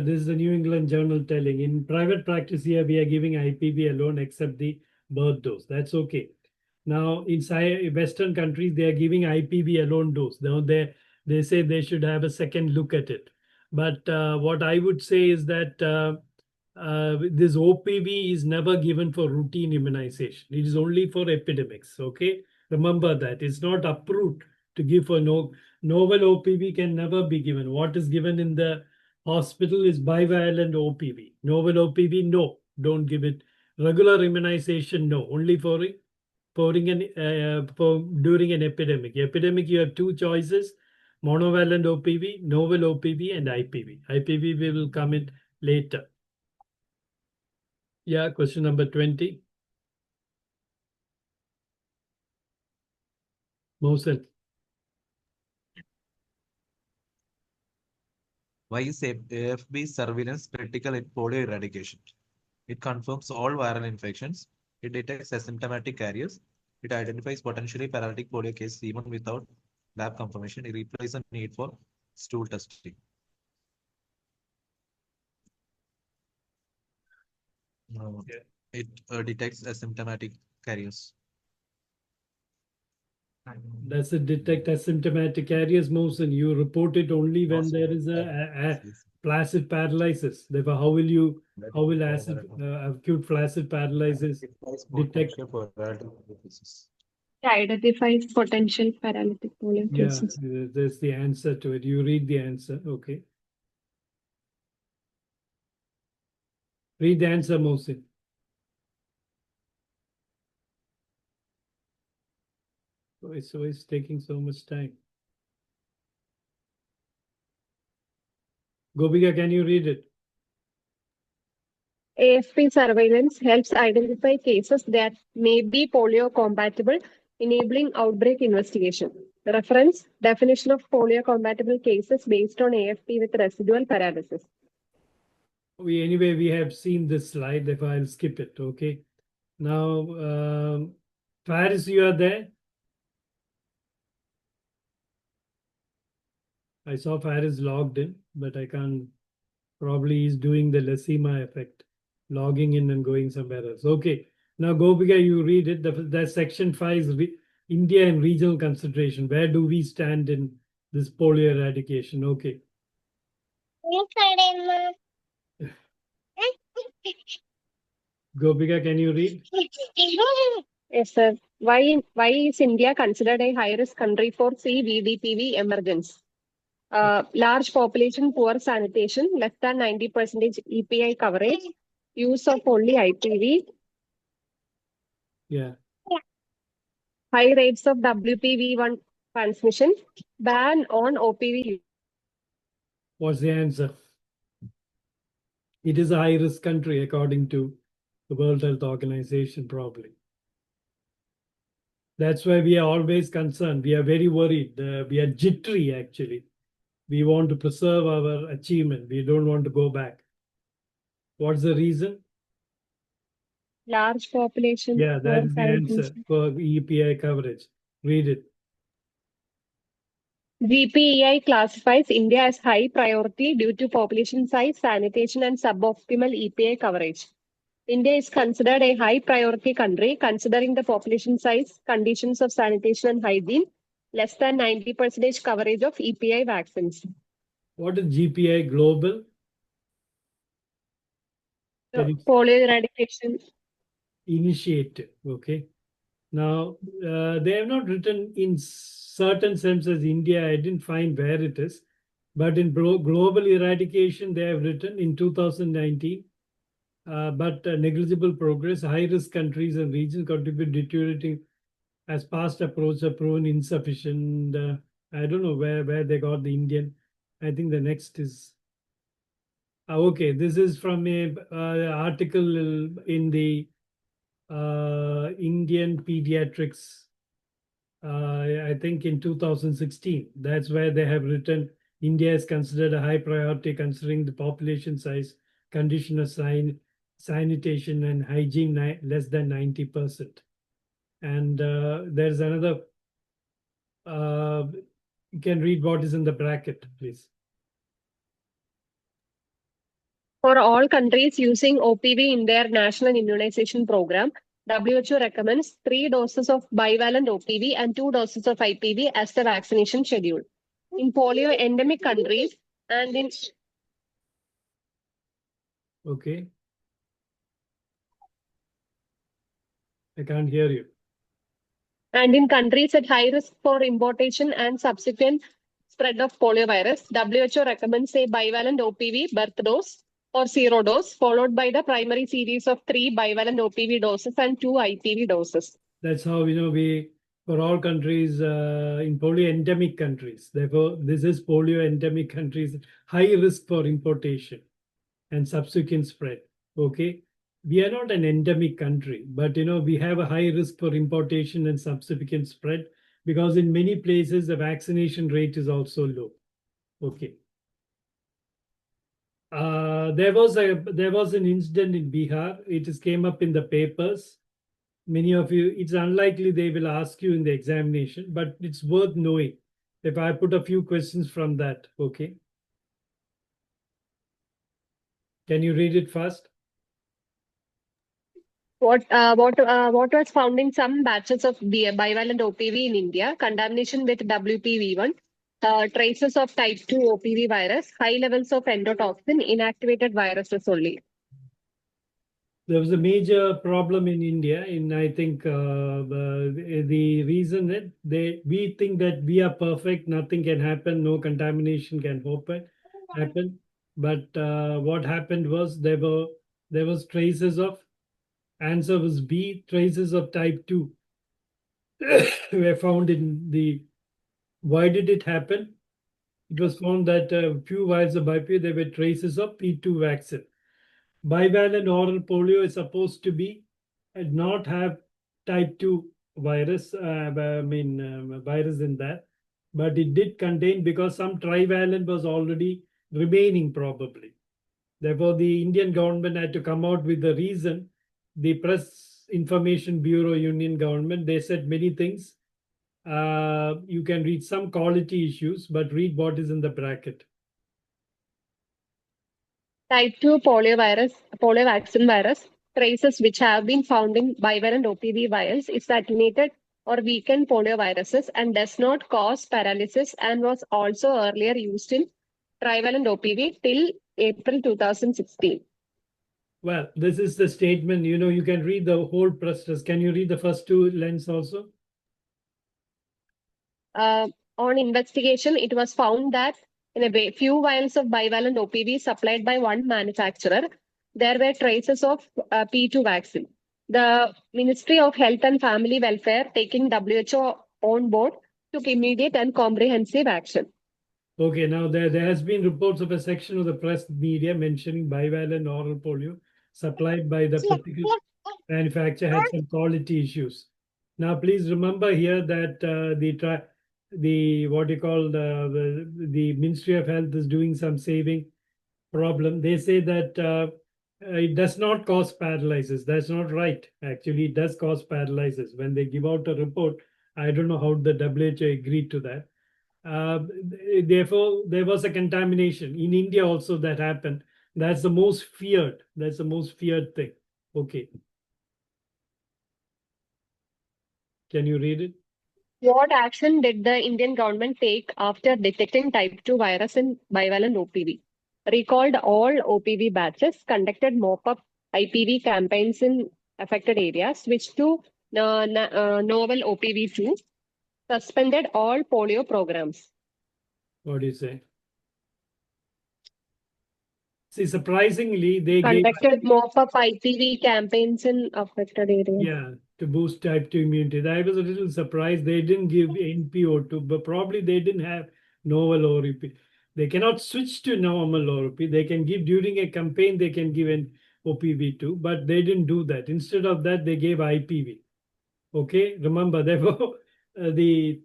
this is the New England Journal telling. In private practice here, we are giving IPV alone except the birth dose. That's okay. Now, inside Western countries, they are giving IPV alone dose. Now they say they should have a second look at it. But what I would say is that this OPV is never given for routine immunization. It is only for epidemics. Okay, remember that it's not approved to give for novel OPV can never be given. What is given in the hospital is bivalent OPV. Novel OPV, no, don't give it. Regular immunization, no, only for during an epidemic. Epidemic, you have two choices: monovalent OPV, novel OPV, and IPV. IPV we will come in later. Yeah, question number 20. Mohsen. Why is AFB surveillance critical in polio eradication? It confirms all viral infections. It detects asymptomatic carriers. It identifies potentially paralytic polio cases even without lab confirmation. It replaces the need for stool testing. Yeah. It detects asymptomatic carriers. Does it detect asymptomatic carriers, Mohsen? You report it only when there is a flaccid paralysis. Therefore, how will acute flaccid paralysis detect? It identifies potential paralytic polio Yeah, cases. there's the answer to it. You read the answer. Okay. Read the answer, Mohsen. So it's taking so much time. Gopika, can you read it? AFP surveillance helps identify cases that may be polio compatible, enabling outbreak investigation. Reference: definition of polio compatible cases based on AFP with residual paralysis. We have seen this slide, therefore I'll skip it. Okay. Now, Faris, you are there? I saw Faris logged in, but I can't. Probably he's doing the Lacima effect, logging in and going somewhere else. Okay. Now, Gopika, you read it. The section 5 is India and regional consideration. Where do we stand in this polio eradication? Okay. Gopika, can you read? Yes, sir. Why is India considered a high-risk country for CVDPV emergence? Large population, poor sanitation, less than 90% EPI coverage, use of only IPV, Yeah. high rates of WPV1 transmission, ban on OPV. What's the answer? It is a high-risk country according to the World Health Organization, probably. That's why we are always concerned. We are very worried. We are jittery, actually. We want to preserve our achievement. We don't want to go back. What's the reason? Large population. Yeah, that is the answer for EPI coverage. Read it. GPEI classifies India as high priority due to population size, sanitation, and suboptimal EPI coverage. India is considered a high priority country considering the population size, conditions of sanitation and hygiene, less than 90% coverage of EPI vaccines. What is GPI global? Polio eradication initiative. Okay. Now, they have not written in certain sense as India. I didn't find where it is. But in global eradication, they have written in 2019. But negligible progress, high-risk countries and regions contribute deteriorating as past approach are proven insufficient. I don't know where they got the Indian. I think the next is okay. This is from a article in the Indian Pediatrics. I think in 2016. That's where they have written India is considered a high priority considering the population size, condition of sanitation and hygiene less than 90%. And there's another, you can read what is in the bracket, please. For all countries using OPV in their national immunization program, WHO recommends 3 doses of bivalent OPV and 2 doses of IPV as the vaccination schedule. In polio endemic countries and in Okay. I can't hear you. And in countries at high risk for importation and subsequent spread of poliovirus, WHO recommends a bivalent OPV birth dose or serodose, followed by the primary series of 3 bivalent OPV doses and 2 IPV doses. That's how we for all countries in polio endemic countries. Therefore, this is polio endemic countries, high risk for importation and subsequent spread. Okay, we are not an endemic country, but we have a high risk for importation and subsequent spread because in many places the vaccination rate is also low. Okay. There was an incident in Bihar. It is came up in the papers. Many of you, it's unlikely they will ask you in the examination, but it's worth knowing if I put a few questions from that. Okay. Can you read it fast? What was found in some batches of bivalent OPV in India? Contamination with WPV1, traces of type 2 OPV virus, high levels of endotoxin, inactivated viruses only. There was a major problem in India, in I think the reason that we think that we are perfect, nothing can happen, no contamination can happen. But what happened was there was traces of answer was B, traces of type 2 were found in the. Why did it happen? It was found that a few vials of BIP, there were traces of P2 vaccine. Bivalent oral polio is supposed to be not have type 2 virus, virus in that, but it did contain because some trivalent was already remaining probably. Therefore, the Indian government had to come out with the reason. The Press Information Bureau Union government, they said many things. You can read some quality issues, but read what is in the bracket. Type 2 polio vaccine virus, traces which have been found in bivalent OPV vials is attenuated or weakened polioviruses and does not cause paralysis and was also earlier used in trivalent OPV till April 2016. Well, this is the statement. You can read the whole process. Can you read the first two lines also? On investigation, it was found that in a few vials of bivalent OPV supplied by one manufacturer, there were traces of P2 vaccine. The Ministry of Health and Family Welfare, taking WHO on board, took immediate and comprehensive action. Okay, now there has been reports of a section of the press media mentioning bivalent oral polio supplied by the particular manufacturer had some quality issues. Now, please remember here that the what you call the Ministry of Health is doing some saving problem. They say that it does not cause paralysis. That's not right. Actually, it does cause paralysis. When they give out a report, I don't know how the WHO agreed to that. Therefore, there was a contamination in India also that happened. That's the most feared. That's the most feared thing. Okay. Can you read it? What action did the Indian government take after detecting type 2 virus in bivalent OPV? Recalled all OPV batches, conducted mop-up IPV campaigns in affected areas, switched to novel OPV2, suspended all polio programs. What do you say? See, surprisingly, they conducted mop-up IPV campaigns in affected areas. Yeah, to boost type 2 immunity. I was a little surprised they didn't give NPO2, but probably they didn't have novel ORP. They cannot switch to normal ORP. They can give during a campaign, they can give an OPV2, but they didn't do that. Instead of that, they gave IPV. Okay, remember, therefore, the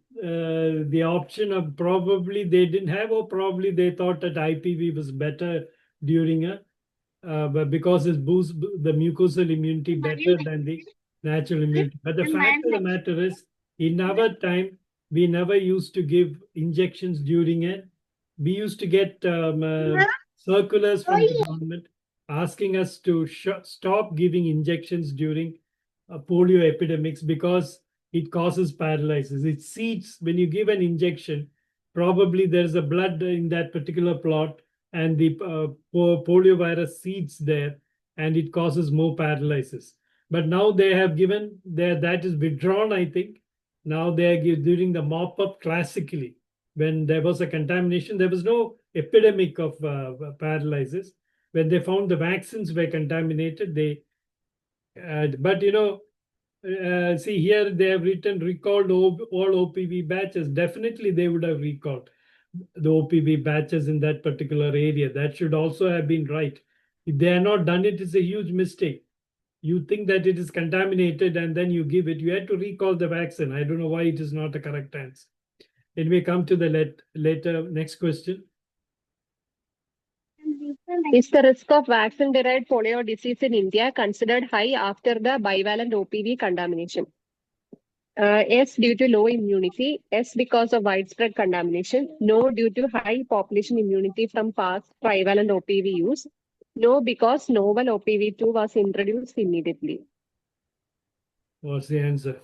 option of probably they didn't have, or probably they thought that IPV was better during a but because it boosts the mucosal immunity better than the natural immunity. But the fact of the matter is, in our time, we never used to give injections during it. We used to get circulars from the government asking us to stop giving injections during polio epidemics because it causes paralysis. It seeds when you give an injection, probably there's a blood in that particular plot and the polio virus seeds there and it causes more paralysis. But now they have given that is withdrawn, I think. Now they are during the mop up classically, when there was a contamination, there was no epidemic of paralysis. When they found the vaccines were contaminated, but see here they have written recalled all OPV batches. Definitely they would have recalled the OPV batches in that particular area. That should also have been right. If they are not done, it is a huge mistake. You think that it is contaminated and then you give it. You had to recall the vaccine. I don't know why it is not a correct answer. It may come to the later. Next question. Is the risk of vaccine-derived polio disease in India considered high after the bivalent OPV contamination? S, due to low immunity. S, because of widespread contamination. No, due to high population immunity from past trivalent OPV use. No, because novel OPV2 was introduced immediately. What's the answer?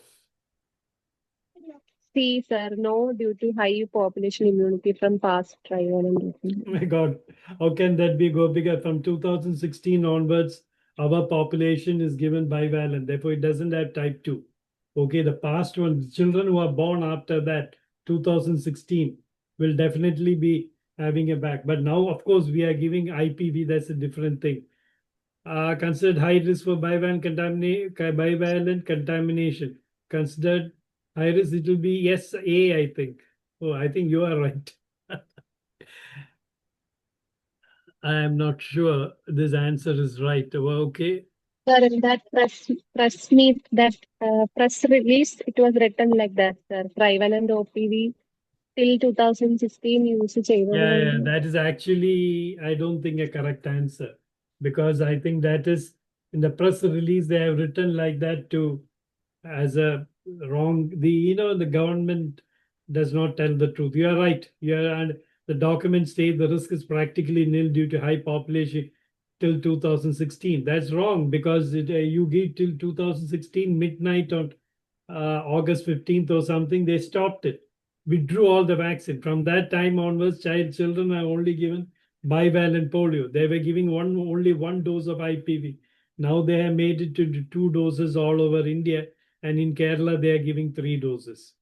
C, sir. No, due to high population immunity from past trivalent OPV. Oh my God, how can that be go bigger? From 2016 onwards, our population is given bivalent. Therefore, it doesn't have type 2. Okay, the past one, children who are born after that, 2016, will definitely be having a back. But now, of course, we are giving IPV. That's a different thing. Considered high risk for bivalent contamination. Considered high risk, it will be yes, A, I think. Oh, I think you are right. I am not sure this answer is right. Well, okay. Sir, in that press meet, that press release, it was written like that, sir. Trivalent OPV till 2016 usage. Yeah, that is actually, I don't think a correct answer, because I think that is in the press release they have written like that to as a wrong. The government does not tell the truth. You are right. And the document states the risk is practically nil due to high population till 2016. That's wrong, because you give till 2016 midnight on August 15th or something. They stopped it, withdrew all the vaccine. From that time onwards, children are only given bivalent polio. They were giving only one dose of IPV. Now they have made it to 2 doses all over India, and in Kerala they are giving 3 doses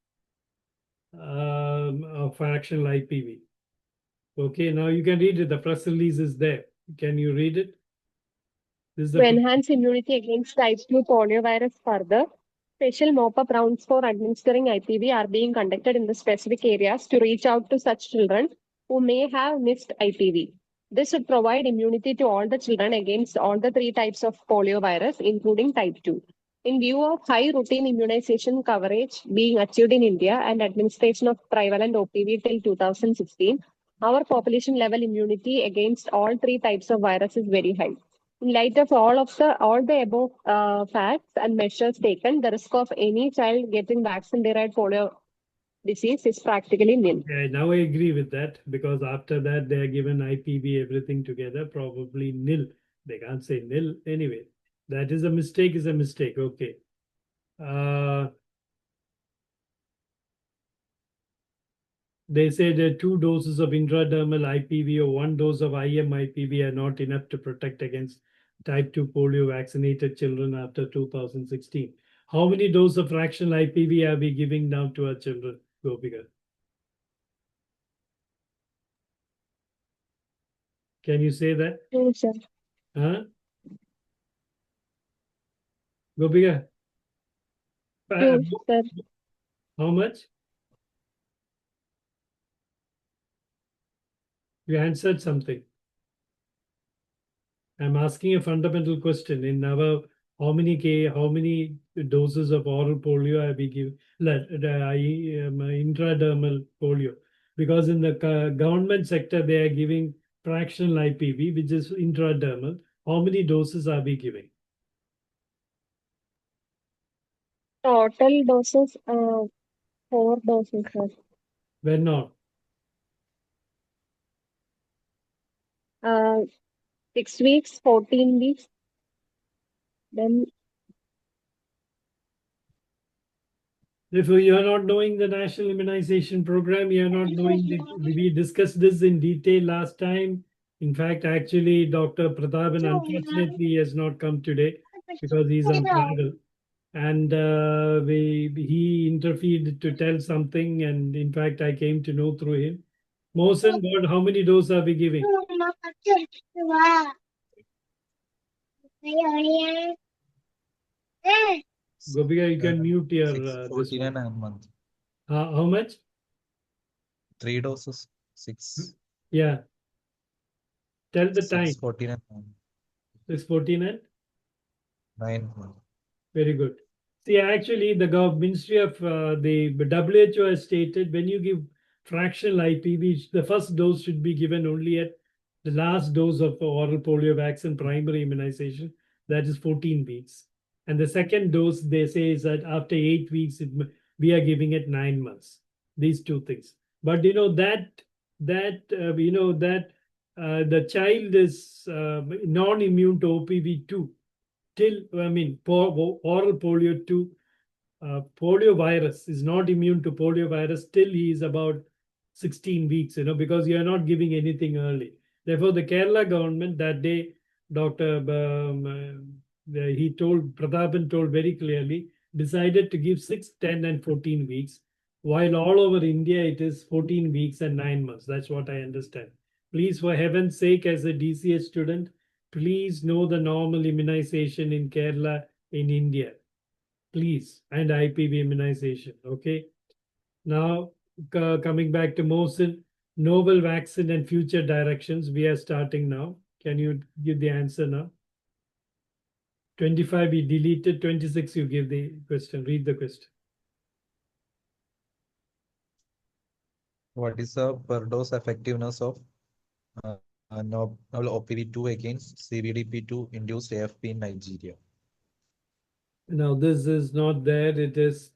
of fractional IPV. Okay, now you can read it. The press release is there. Can you read it? This is To the enhance immunity against type 2 poliovirus further, special mop-up rounds for administering IPV are being conducted in the specific areas to reach out to such children who may have missed IPV. This would provide immunity to all the children against all the 3 types of poliovirus, including type 2. In view of high routine immunization coverage being achieved in India and administration of trivalent OPV till 2016, our population level immunity against all 3 types of virus is very high. In light of all the above facts and measures taken, the risk of any child getting vaccine-derived polio disease is practically nil. Yeah, now I agree with that, because after that they are given IPV everything together, probably nil. They can't say nil anyway. That is a mistake. Is a mistake. Okay. They say that 2 doses of intradermal IPV or 1 dose of IM IPV are not enough to protect against type 2 polio vaccinated children after 2016. How many doses of fractional IPV are we giving now to our children? Go bigger. Can you say that? True, sir. Huh? Go bigger. True, sir. How much? You answered something. I'm asking a fundamental question. In our how many doses of oral polio have we given? Intradermal polio, because in the government sector they are giving fractional IPV, which is intradermal. How many doses are we giving? Total doses, 4 doses, sir. When not? 6 weeks, 14 weeks. Then If you are not knowing the national immunization program, you are not knowing we discussed this in detail last time. In fact, actually, Dr. Prathapan unfortunately has not come today. because he's on travel. And he interfered to tell something, and in fact, I came to know through him. Mohsen, how many doses are we giving? Gopika, you can mute your this 649 one. a month. How much? 3 doses. 6. Yeah. Tell the time. 649. 6:49. 9. Very good. See, actually, the Ministry of the WHO has stated when you give fractional IPV, the first dose should be given only at the last dose of oral polio vaccine primary immunization, that is 14 weeks. And the second dose, they say, is that after 8 weeks, we are giving it 9 months. These two things. But you know that the child is non-immune to OPV2 till, I mean, oral polio 2, polio virus is not immune to polio virus till he is about 16 weeks, because you are not giving anything early. Therefore, the Kerala government that day, Dr. Prathapan told very clearly, decided to give 6, 10, and 14 weeks, while all over India it is 14 weeks and 9 months. That's what I understand. Please, for heaven's sake, as a DCH student, please know the normal immunization in Kerala, in India. Please, and IPV immunization. Okay. Now, coming back to Mohsen, novel vaccine and future directions. We are starting now. Can you give the answer now? 25 we deleted, 26 you give the question. Read the question. What is the per dose effectiveness of novel OPV2 against CVDP2 induced AFP in Nigeria? Now, this is not there. It is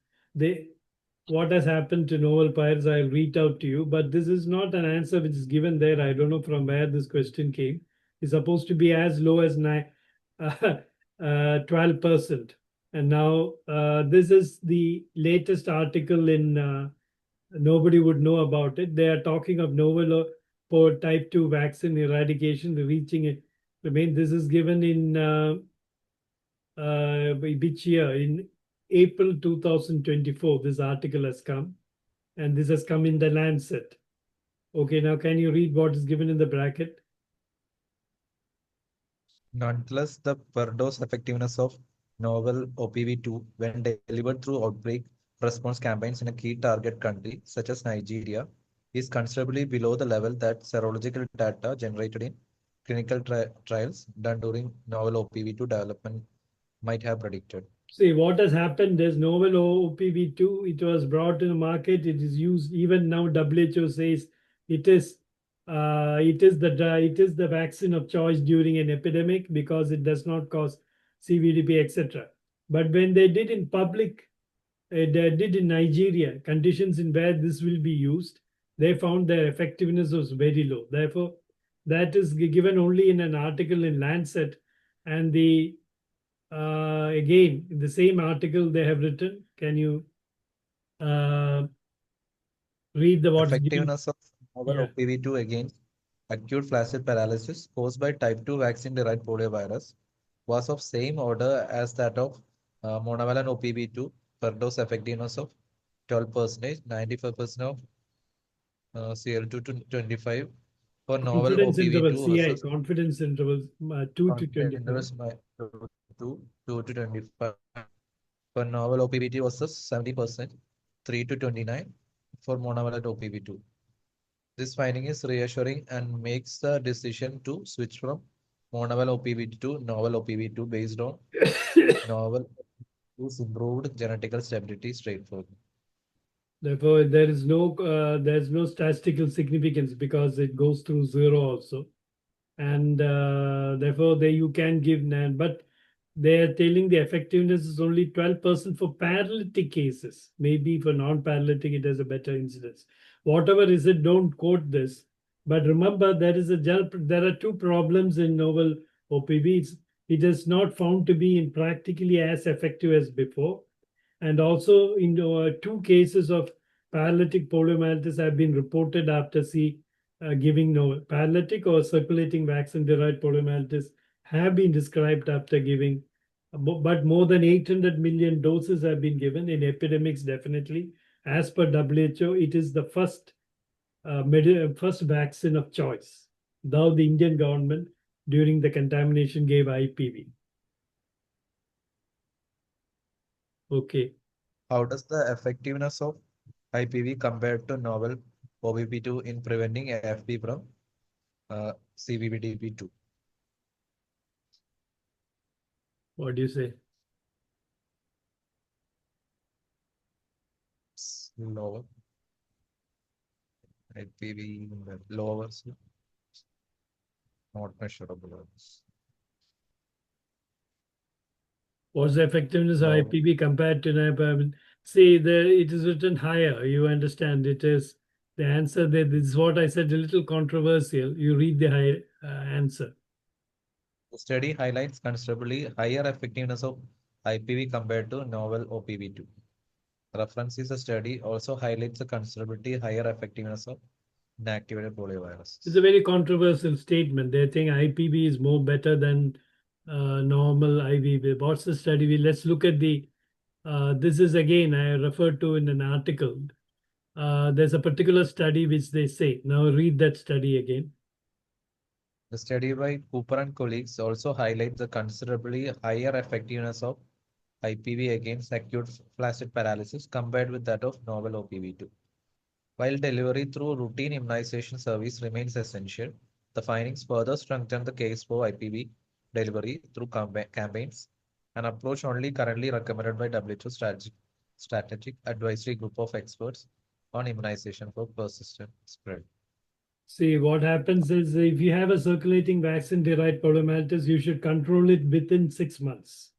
what has happened to novel pyres, I'll read out to you, but this is not an answer which is given there. I don't know from where this question came. It's supposed to be as low as 12%. And now this is the latest article in nobody would know about it. They are talking of novel for type 2 vaccine eradication, reaching it. I mean, this is given in which year? In April 2024, this article has come, and this has come in the Lancet. Okay, now can you read what is given in the bracket? Nonetheless, the per dose effectiveness of novel OPV2 when delivered through outbreak response campaigns in a key target country such as Nigeria is considerably below the level that serological data generated in clinical trials done during novel OPV2 development might have predicted. See, what has happened is novel OPV2, it was brought to the market, it is used, even now WHO says it is the vaccine of choice during an epidemic because it does not cause CVDP, etc. But when they did in public, they did in Nigeria, conditions in where this will be used, they found their effectiveness was very low. Therefore, that is given only in an article in Lancet, and again, in the same article they have written. Can you read the what's given? Effectiveness of novel Yeah. OPV2 against acute flaccid paralysis caused by type 2 vaccine-derived poliovirus was of same order as that of monovalent OPV2 per dose effectiveness of 12%, 95% of CL2 to 25 for novel Confidence interval, OPV2 CI, versus confidence intervals 2 to 25. 2 to 25 for novel OPV2 versus 70%, 3 to 29 for monovalent OPV2. This finding is reassuring and makes the decision to switch from monoval OPV to novel OPV2 based on novel whose improved genetical stability straightforward. Therefore, there's no statistical significance because it goes through zero also, and therefore you can give NAN, but they are telling the effectiveness is only 12% for paralytic cases. Maybe for non-paralytic it has a better incidence. Whatever is it, don't quote this. But remember, there are two problems in novel OPV. It is not found to be in practically as effective as before. And also, in 2 cases of paralytic poliomyelitis have been reported after giving no paralytic or circulating vaccine-derived poliomyelitis have been described after giving but more than 800 million doses have been given in epidemics, definitely. As per WHO, it is the first vaccine of choice. Though the Indian government during the contamination gave IPV. Okay. How does the effectiveness of IPV compare to novel OBP2 in preventing AFP from CVBDP2? What do you say? It's lower. IPV lower, so not measurable. What's the effectiveness of Lower. IPV compared to NAP? See, it is written higher. You understand? It is the answer. This is what I said. A little controversial. You read the answer. The study highlights considerably higher effectiveness of IPV compared to novel OPV2. Reference is a study also highlights the considerably higher effectiveness of inactivated poliovirus. It's a very controversial statement. They think IPV is more better than normal IVV. What's the study? Let's look at the. This is again I referred to in an article. There's a particular study which they say. Now read that study again. The study by Cooper and colleagues also highlights the considerably higher effectiveness of IPV against acute flaccid paralysis compared with that of novel OPV2. While delivery through routine immunization service remains essential, the findings further strengthen the case for IPV delivery through campaigns, an approach only currently recommended by WHO strategic advisory group of experts on immunization for persistent spread. See, what happens is if you have a circulating vaccine-derived poliomyelitis, you should control it within 6 months.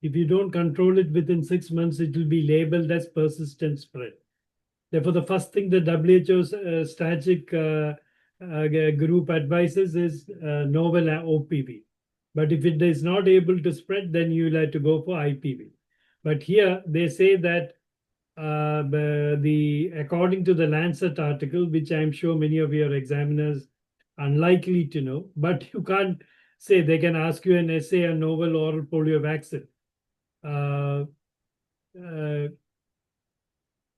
If you don't control it within 6 months, it will be labeled as persistent spread. Therefore, the first thing the WHO's strategic group advises is novel OPV. But if it is not able to spread, then you will have to go for IPV. But here they say that according to the Lancet article, which I'm sure many of your examiners unlikely to know, but you can't say they can ask you an essay on novel oral polio vaccine.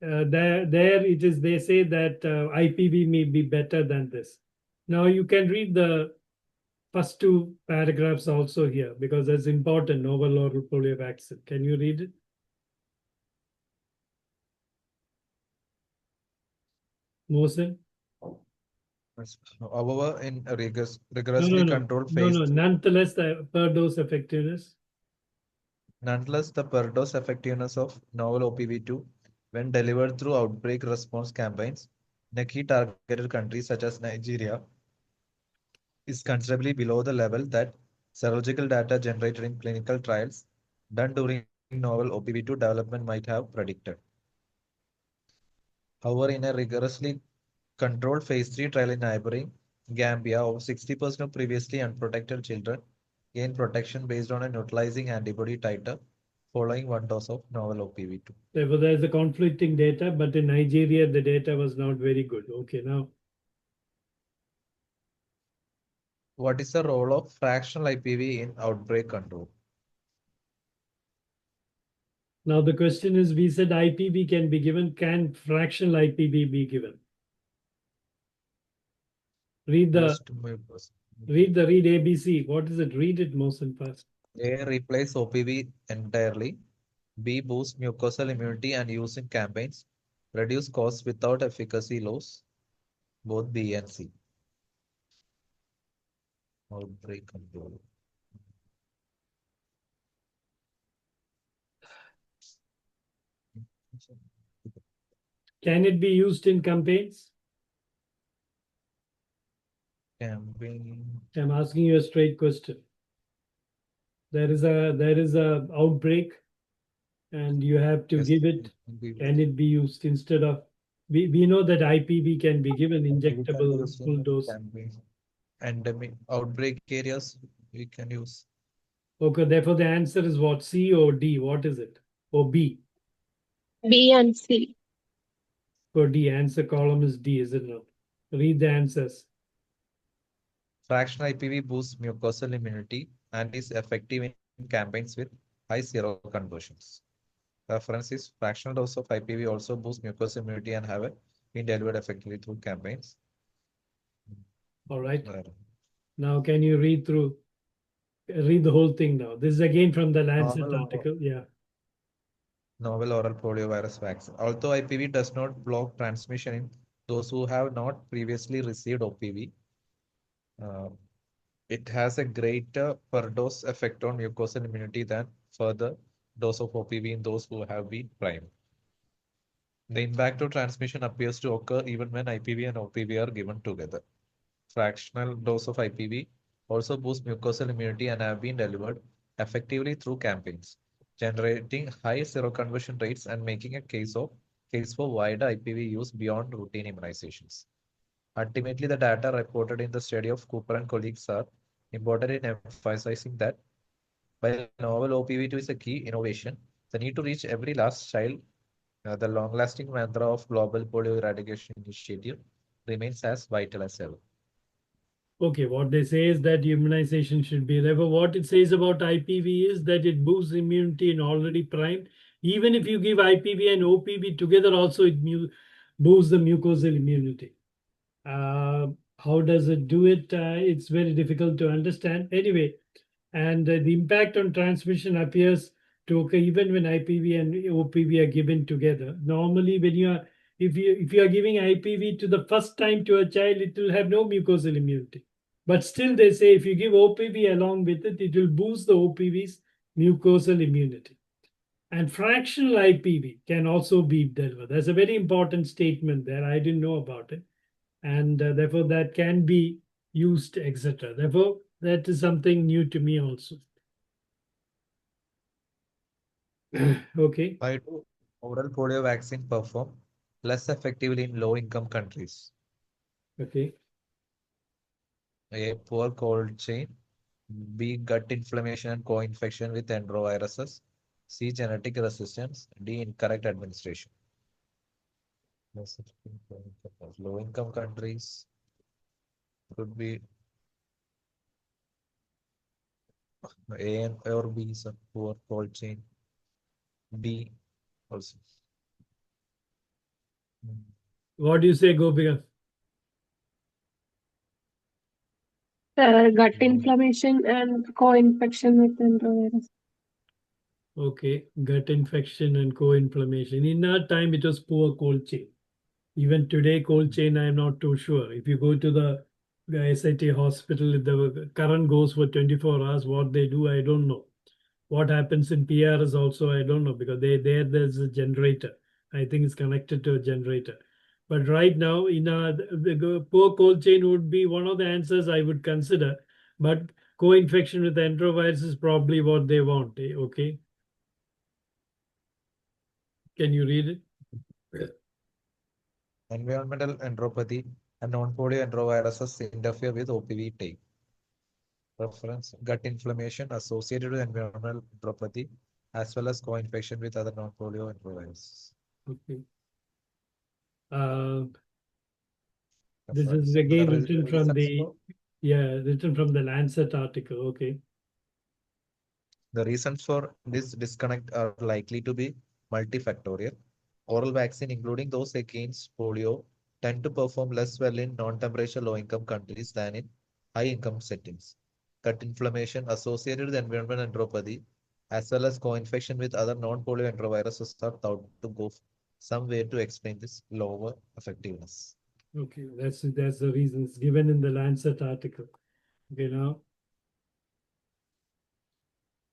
There it is. They say that IPV may be better than this. Now you can read the first two paragraphs also here because that's important. Novel oral polio vaccine. Can you read it? Mohsen? However, in rigorously controlled phase No. Nonetheless, the per dose effectiveness. Nonetheless, the per dose effectiveness of novel OPV2 when delivered through outbreak response campaigns in a key targeted countries such as Nigeria is considerably below the level that serological data generated in clinical trials done during novel OPV2 development might have predicted. However, in a rigorously controlled phase 3 trial in neighboring Gambia, over 60% of previously unprotected children gained protection based on a neutralizing antibody titer following one dose of novel OPV2. Therefore, there's a conflicting data, but in Nigeria, the data was not very good. Okay, now. What is the role of fractional IPV in outbreak control? Now the question is, we said IPV can be given. Can fractional IPV be given? Read ABC. What is it? Read it, Mohsen, first. A. Replace OPV entirely. B. Boost mucosal immunity and use in campaigns. Reduce costs without efficacy loss. Both B and C. Outbreak control. Can it be used in campaigns? Campaign. I'm asking you a straight question. There is a outbreak, and you have to Yes. give it. Can it be used instead of? We know that IPV can be given injectable full dose. Endemic outbreak areas we can use. Okay, therefore the answer is what? C or D? What is it? Or B? B and C. For D, answer column is D, is it not? Read the answers. Fractional IPV boosts mucosal immunity and is effective in campaigns with high seroconversions. Reference is fractional dose of IPV also boosts mucosal immunity and have been delivered effectively through campaigns. All right. Now, can you read the whole thing now? This is again from the Lancet article. Yeah. Novel oral poliovirus vaccine. Although IPV does not block transmission in those who have not previously received OPV, uh, it has a greater per dose effect on mucosal immunity than further dose of OPV in those who have been primed. The impact of transmission appears to occur even when IPV and OPV are given together. Fractional dose of IPV also boosts mucosal immunity and have been delivered effectively through campaigns, generating high seroconversion rates and making a case for wider IPV use beyond routine immunizations. Ultimately, the data reported in the study of Cooper and colleagues are important in emphasizing that while novel OPV2 is a key innovation, the need to reach every last child, the long-lasting mantra of Global Polio Eradication Initiative, remains as vital as ever. Okay, what they say is that immunization should be there. But what it says about IPV is that it boosts immunity in already primed. Even if you give IPV and OPV together, also it boosts the mucosal immunity. How does it do it? It's very difficult to understand. Anyway, and the impact on transmission appears to occur even when IPV and OPV are given together. Normally, when you are if you are giving IPV to the first time to a child, it will have no mucosal immunity. But still, they say if you give OPV along with it, it will boost the OPV's mucosal immunity. And fractional IPV can also be delivered. That's a very important statement there. I didn't know about it. And therefore, that can be used, etc. Therefore, that is something new to me also. Okay. Why do oral polio vaccine perform less effectively in low-income countries? Okay. A, poor cold chain. B, gut inflammation and co-infection with enteroviruses. C, genetic resistance. D, incorrect administration. Low-income countries could be A and or B is a poor cold chain. B also. What do you say, Gopika? Gut inflammation and co-infection with enterovirus. Okay, gut infection and co-inflammation. In our time, it was poor cold chain. Even today, cold chain, I am not too sure. If you go to the SIT hospital, if the current goes for 24 hours, what they do, I don't know. What happens in PRs also, I don't know, because there's a generator. I think it's connected to a generator. But right now, in the poor cold chain would be one of the answers I would consider. But co-infection with enterovirus is probably what they want. Okay. Can you read it? Environmental enteropathy and non-polio enteroviruses interfere with OPV take. Reference, gut inflammation associated with environmental enteropathy as well as co-infection with other non-polio enteroviruses. Okay. This Reference, is again the written from reasons the for written from the Lancet article. Okay. The reasons for this disconnect are likely to be multifactorial. Oral vaccine, including those against polio, tend to perform less well in non-temperature low-income countries than in high-income settings. Gut inflammation associated with environmental enteropathy, as well as co-infection with other non-polio enteroviruses, are thought to go some way to explain this lower effectiveness. Okay. That's the reasons given in the Lancet article. Okay. Now,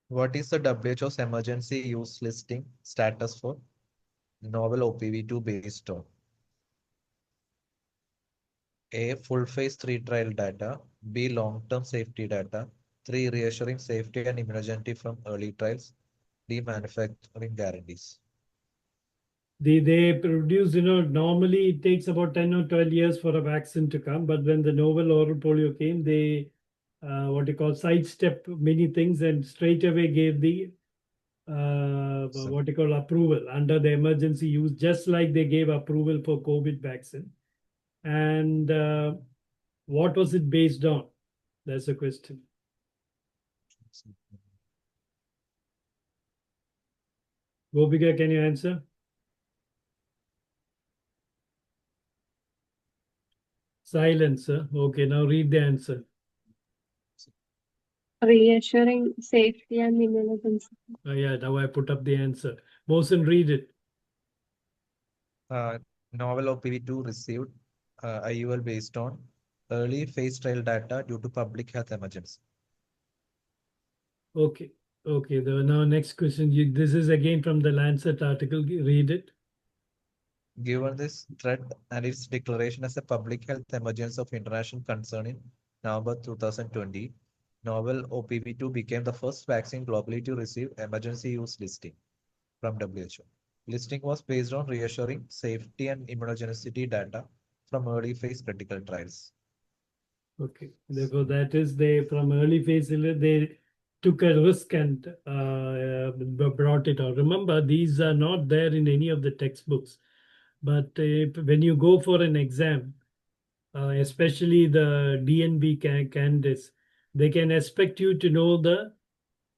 What is the WHO's emergency use listing status for novel OPV2 based on? A, full phase 3 trial data. B, long-term safety data. 3, reassuring safety and immunogenicity from early trials. D, manufacturing guarantees. they produce, normally it takes about 10 or 12 years for a vaccine to come. But when the novel oral polio came, they what you call sidestep many things and straight away gave the what you call approval under the emergency use, just like they gave approval for COVID vaccine. And what was it based on? That's a question. Gopika, can you answer? Silence, sir. Okay, now read the answer. Reassuring safety and immunogenicity. Yeah, now I put up the answer. Mohsen, read it. Novel OPV2 received IUL based on early phase trial data due to public health emergency. Okay. Okay, now next question. This is again from the Lancet article. Read it. Given this threat and its declaration as a public health emergency of international concern in November 2020, novel OPV2 became the first vaccine globally to receive emergency use listing from WHO. Listing was based on reassuring safety and immunogenicity data from early phase critical trials. Okay, therefore that is from early phase they took a risk and brought it out. Remember, these are not there in any of the textbooks, but when you go for an exam, especially the DNB candidates, they can expect you to know the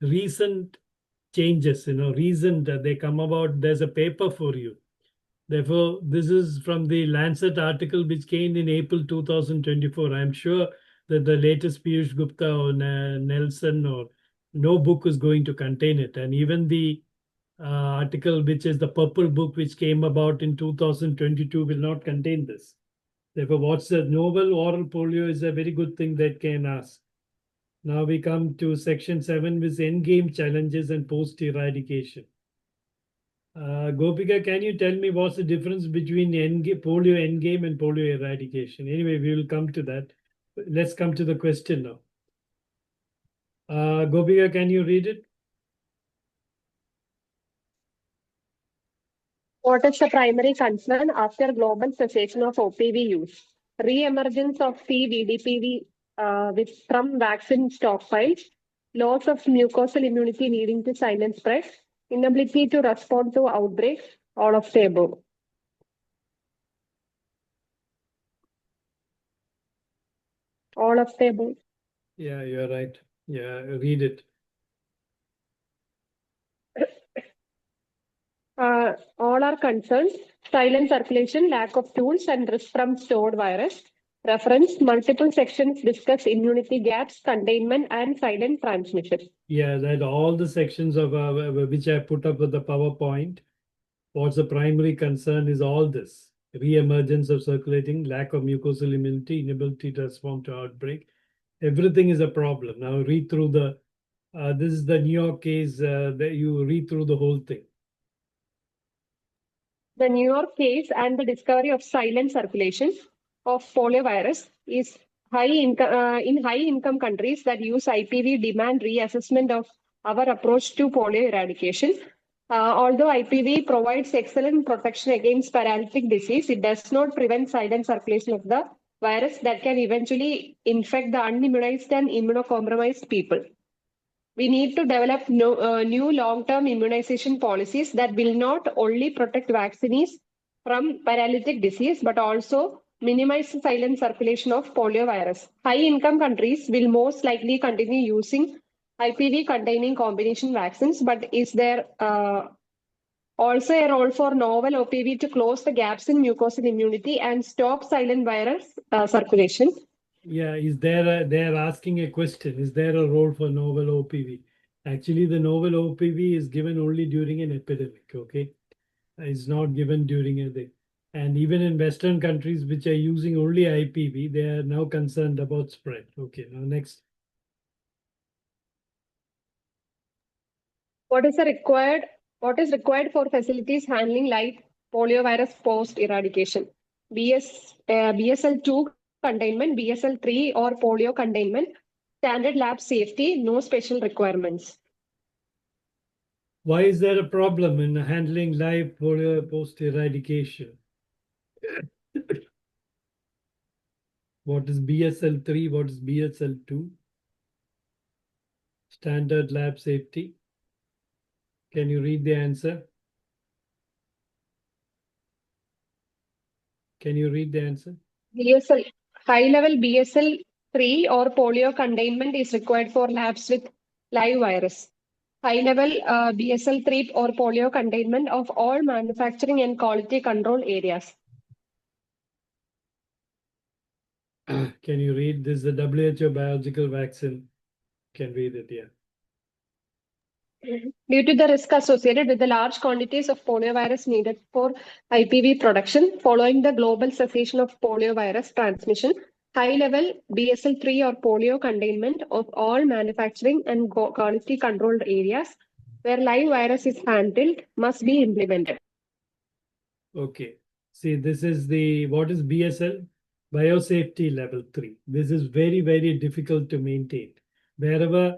recent changes, reason that they come about. There's a paper for you. Therefore, this is from the Lancet article which came in April 2024. I'm sure that the latest Piyush Gupta or Nelson or no book is going to contain it. And even the article, which is the purple book, which came about in 2022, will not contain this. Therefore, what's the novel oral polio is a very good thing that can ask. Now we come to section 7 with endgame challenges and post-eradication. Gopika, can you tell me what's the difference between polio endgame and polio eradication? Anyway, we will come to that. Let's come to the question now. Gopika, can you read it? What is the primary concern after global cessation of OPV use? Re-emergence of CVDPV from vaccine stockpiles, loss of mucosal immunity leading to silent spread, inability to respond to outbreaks, all of the above. All of the above. Yeah, you're right. Yeah, read it. All are concerned. Silent circulation, lack of tools, and risk from stored virus. Reference, multiple sections discuss immunity gaps, containment, and silent transmission. Yeah, that all the sections of which I put up with the PowerPoint. What's the primary concern is all this. Re-emergence of circulating, lack of mucosal immunity, inability to respond to outbreak. Everything is a problem. Now read through this is the New York case, that you read through the whole thing. The New York case and the discovery of silent circulation of poliovirus is in high-income countries that use IPV demand reassessment of our approach to polio eradication. Although IPV provides excellent protection against paralytic disease, it does not prevent silent circulation of the virus that can eventually infect the unimmunized and immunocompromised people. We need to develop new long-term immunization policies that will not only protect vaccinees from paralytic disease, but also minimize the silent circulation of poliovirus. High-income countries will most likely continue using IPV-containing combination vaccines, but is there also a role for novel OPV to close the gaps in mucosal immunity and stop silent virus circulation? Yeah, they are asking a question. Is there a role for novel OPV? Actually, the novel OPV is given only during an epidemic, okay? It's not given during a day. And even in Western countries which are using only IPV, they are now concerned about spread. Okay, now next. What is required for facilities handling live poliovirus post-eradication? BSL-2 containment, BSL-3 or polio containment, standard lab safety, no special requirements. Why is there a problem in handling live polio post-eradication? What is BSL-3? What is BSL-2? Standard lab safety. Can you read the answer? Can you read the answer? BSL, high-level BSL-3 or polio containment is required for labs with live virus. High-level BSL-3 or polio containment of all manufacturing and quality control areas. Can you read this? The WHO biological vaccine. Can read it, yeah. Due to the risk associated with the large quantities of poliovirus needed for IPV production, following the global cessation of poliovirus transmission, high-level BSL-3 or polio containment of all manufacturing and quality controlled areas where live virus is handled must be implemented. Okay. See, this is what is BSL? Biosafety level 3. This is very, very difficult to maintain. Wherever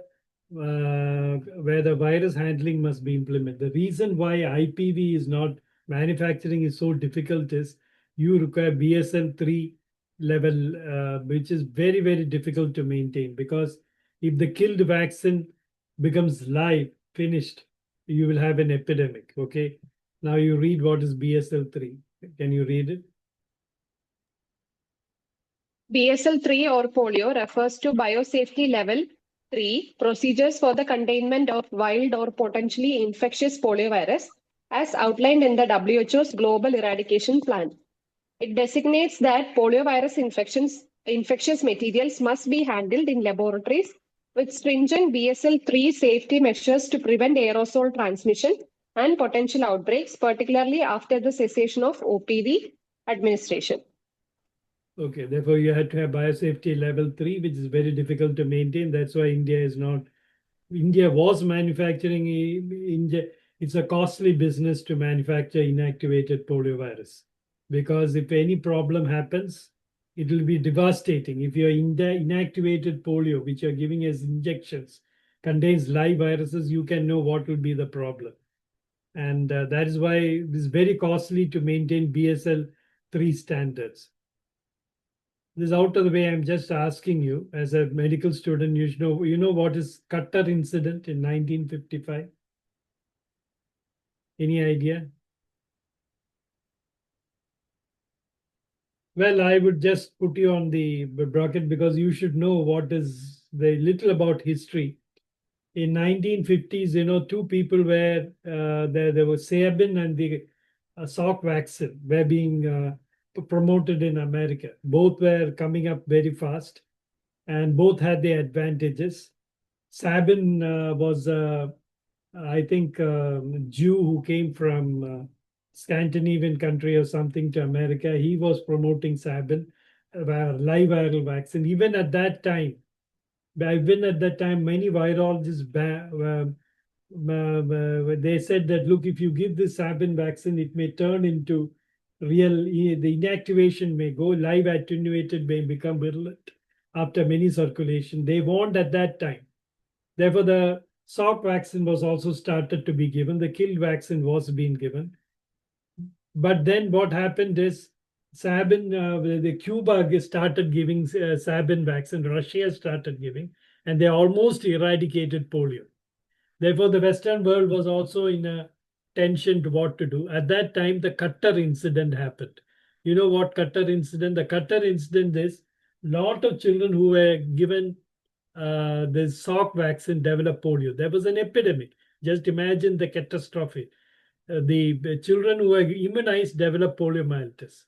where the virus handling must be implemented. The reason why IPV is not manufacturing is so difficult is you require BSL-3 level, which is very, very difficult to maintain, because if the killed vaccine becomes live, finished, you will have an epidemic. Okay. Now you read what is BSL-3. Can you read it? BSL-3 or polio refers to biosafety level 3 procedures for the containment of wild or potentially infectious poliovirus as outlined in the WHO's Global Eradication Plan. It designates that poliovirus infectious materials must be handled in laboratories with stringent BSL-3 safety measures to prevent aerosol transmission and potential outbreaks, particularly after the cessation of OPV administration. Okay, therefore you had to have biosafety level 3, which is very difficult to maintain. That's why India is not. India was manufacturing. India, it's a costly business to manufacture inactivated poliovirus, because if any problem happens, it will be devastating. If your inactivated polio, which you're giving as injections, contains live viruses, you can know what will be the problem. And that is why it is very costly to maintain BSL-3 standards. This is out of the way. I'm just asking you, as a medical student, you know what is Qatar incident in 1955? Any idea? Well, I would just put you on the bracket because you should know what is the little about history. In 1950s, two people were there was Sabin and the Salk vaccine were being promoted in America. Both were coming up very fast, and both had their advantages. Sabin was, I think, a Jew who came from Scandinavian country or something to America. He was promoting Sabin, live viral vaccine. Even at that time, many virologists they said that, look, if you give this Sabin vaccine, it may turn into the inactivation may go, live attenuated may become virulent after many circulation. They warned at that time. Therefore, the Salk vaccine was also started to be given. The killed vaccine was being given. But then what happened is Sabin, the Cuba started giving Sabin vaccine, Russia started giving, and they almost eradicated polio. Therefore, the Western world was also in a tension to what to do. At that time, the Qatar incident happened. You know what Qatar incident? The Qatar incident is a lot of children who were given the Salk vaccine developed polio. There was an epidemic. Just imagine the catastrophe. The children who were immunized developed poliomyelitis.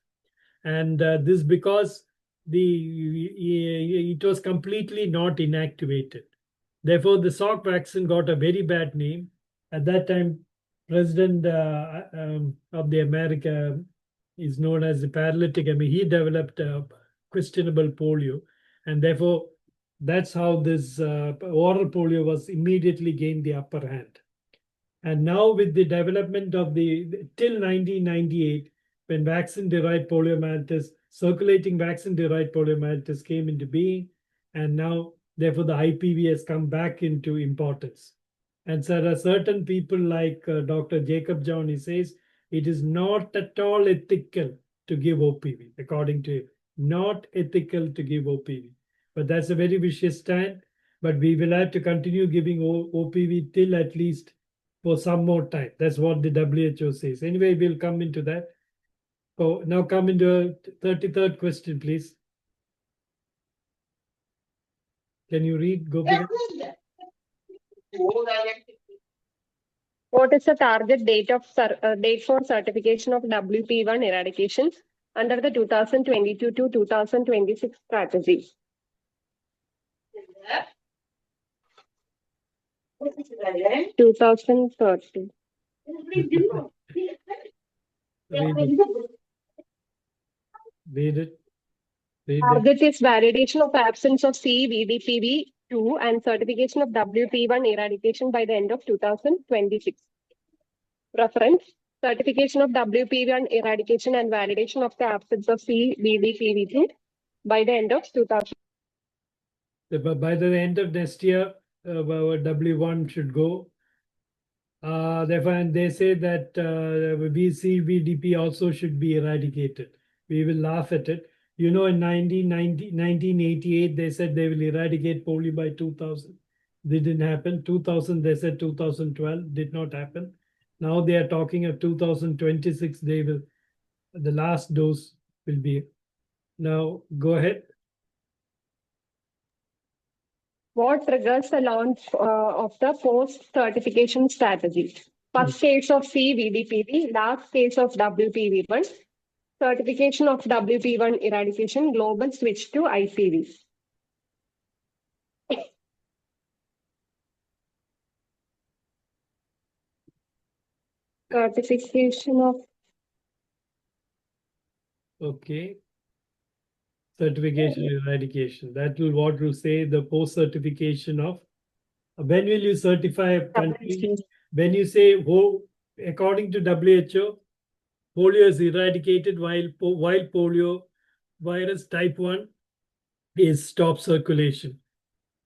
And this because it was completely not inactivated. Therefore, the Salk vaccine got a very bad name. At that time, President of the America is known as the paralytic. I mean, he developed questionable polio, and therefore that's how this oral polio was immediately gained the upper hand. And now with the development of till 1998, when vaccine-derived poliomyelitis, circulating vaccine-derived poliomyelitis came into being, and now therefore the IPV has come back into importance. And so there are certain people like Dr. Jacob John, he says, it is not at all ethical to give OPV, according to him. Not ethical to give OPV. But that's a very vicious stand. But we will have to continue giving OPV till at least for some more time. That's what the WHO says. Anyway, we'll come into that. So now come into 33rd question, please. Can you read, Gopi? What is the target date for certification of WP1 eradication under the 2022 to 2026 strategy? 2030. Read it. Read it. Target is validation of absence of CVDPV2 and certification of WP1 eradication by the end of 2026. Reference: certification of WP1 eradication and validation of the absence of CVDPV2 by the end of 2000. By the end of next year, our W1 should go. Therefore, and they say that VCVDP also should be eradicated. We will laugh at it. You know, in 1988, they said they will eradicate polio by 2000. It didn't happen. 2000, they said 2012, did not happen. Now they are talking of 2026, they will, the last dose will be. Now, go ahead. What triggers the launch of the post-certification strategy? First case of CVDPV, last case of WPV1, certification of WP1 eradication, global switch to IPV. Certification of. Okay. Certification eradication. That will what will say the post-certification of. When will you certify a country? When you say, according to WHO, polio is eradicated while polio virus type 1 is stop circulation.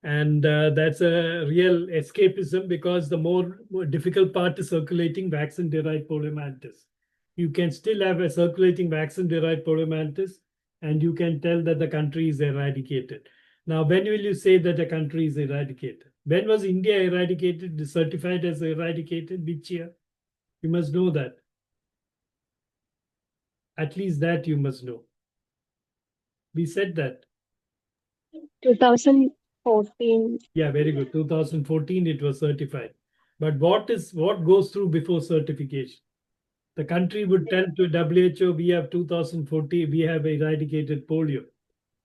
And that's a real escapism because the more difficult part is circulating vaccine-derived poliomyelitis. You can still have a circulating vaccine-derived poliomyelitis and you can tell that the country is eradicated. Now, when will you say that a country is eradicated? When was India eradicated, certified as eradicated? Which year? You must know that. At least that you must know. We said that. 2014. Yeah, very good. 2014 it was certified. But what goes through before certification? The country would tell to WHO, we have 2014, we have eradicated polio.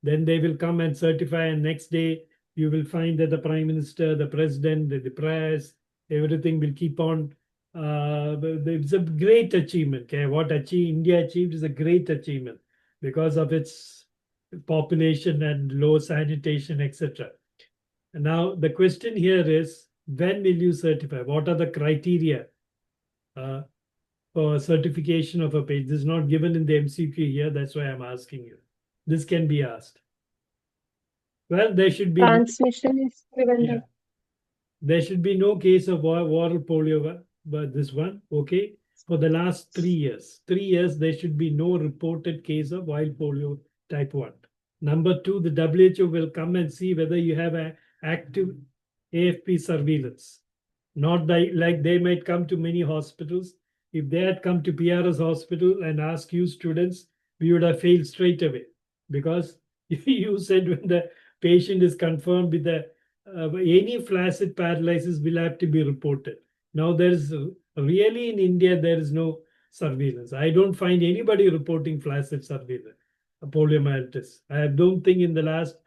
Then they will come and certify, and next day you will find that the Prime Minister, the President, the press, everything will keep on. It's a great achievement. Okay? What India achieved is a great achievement because of its population and low sanitation, etc. And now the question here is, when will you certify? What are the criteria for certification of a page? This is not given in the MCQ here. That's why I'm asking you. This can be asked. Well, there should be transmission is prevented. Yeah. There should be no case of oral polio, but this one, okay. For the last 3 years, there should be no reported case of wild polio type 1. Number 2, the WHO will come and see whether you have an active AFP surveillance. Not like they might come to many hospitals. If they had come to PRS hospital and asked you students, we would have failed straight away. Because you said when the patient is confirmed with the any flaccid paralysis will have to be reported. Now there's really in India, there is no surveillance. I don't find anybody reporting flaccid surveillance, poliomyelitis. I don't think in the last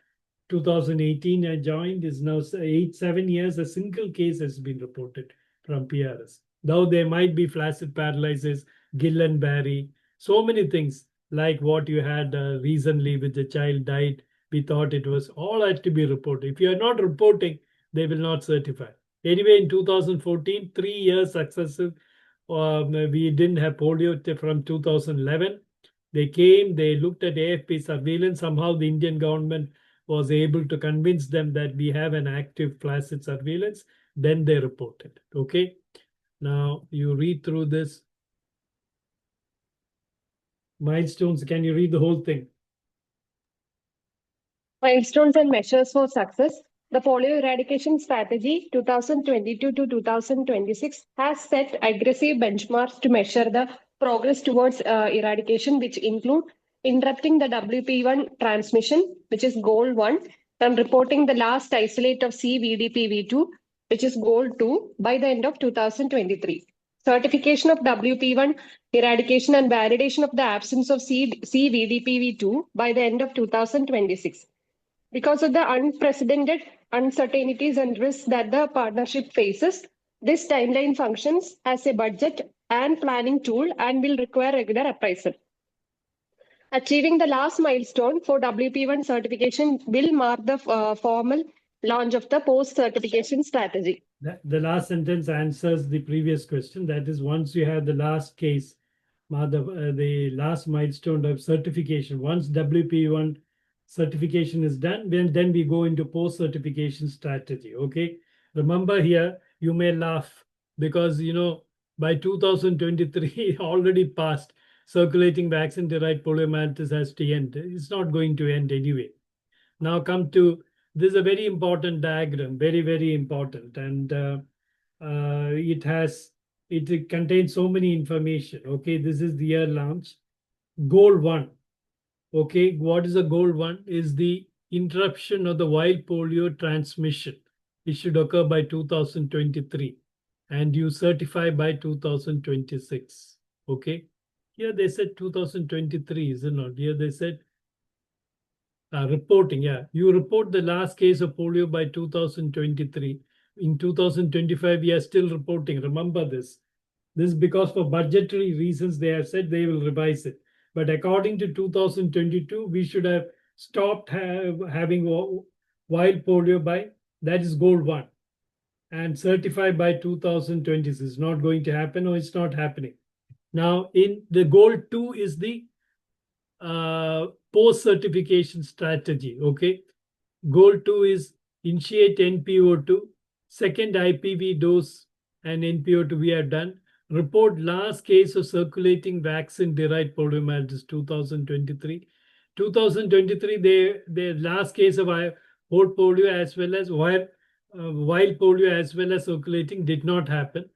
2018 I joined, is now 7 years, a single case has been reported from PRS. Though there might be flaccid paralysis, Guillain-Barré, so many things like what you had recently with the child died. We thought it was all had to be reported. If you are not reporting, they will not certify. Anyway, in 2014, 3 years successive, we didn't have polio from 2011. They came, they looked at AFP surveillance. Somehow the Indian government was able to convince them that we have an active flaccid surveillance. Then they reported. Okay. Now you read through this. Milestones, can you read the whole thing? Milestones and measures for success. The polio eradication strategy 2022 to 2026 has set aggressive benchmarks to measure the progress towards eradication, which include interrupting the WP1 transmission, which is goal 1, and reporting the last isolate of CVDPV2, which is goal 2, by the end of 2023. Certification of WP1, eradication and validation of the absence of CVDPV2 by the end of 2026. Because of the unprecedented uncertainties and risks that the partnership faces, this timeline functions as a budget and planning tool and will require regular appraisal. Achieving the last milestone for WP1 certification will mark the formal launch of the post-certification strategy. The last sentence answers the previous question. That is, once you have the last case, the last milestone of certification, once WP1 certification is done, then we go into post-certification strategy. Okay. Remember here, you may laugh because, by 2023, already passed. Circulating vaccine-derived poliomyelitis has to end. It's not going to end anyway. Now come to, this is a very important diagram, very, very important. And it contains so many information. Okay, this is the year launch. Goal 1. Okay, what is the goal 1? Is the interruption of the wild polio transmission. It should occur by 2023. And you certify by 2026. Okay. Here they said 2023, is it not? Here they said reporting. Yeah, you report the last case of polio by 2023. In 2025, we are still reporting. Remember this. This is because for budgetary reasons, they have said they will revise it. But according to 2022, we should have stopped having wild polio by, that is goal 1. And certify by 2026. It's not going to happen, or it's not happening. Now, in the goal 2 is the post-certification strategy. Okay. Goal 2 is initiate NPO2, second IPV dose and NPO2 we have done. Report last case of circulating vaccine-derived poliomyelitis 2023. 2023, the last case of whole polio as well as wild polio as well as circulating did not happen.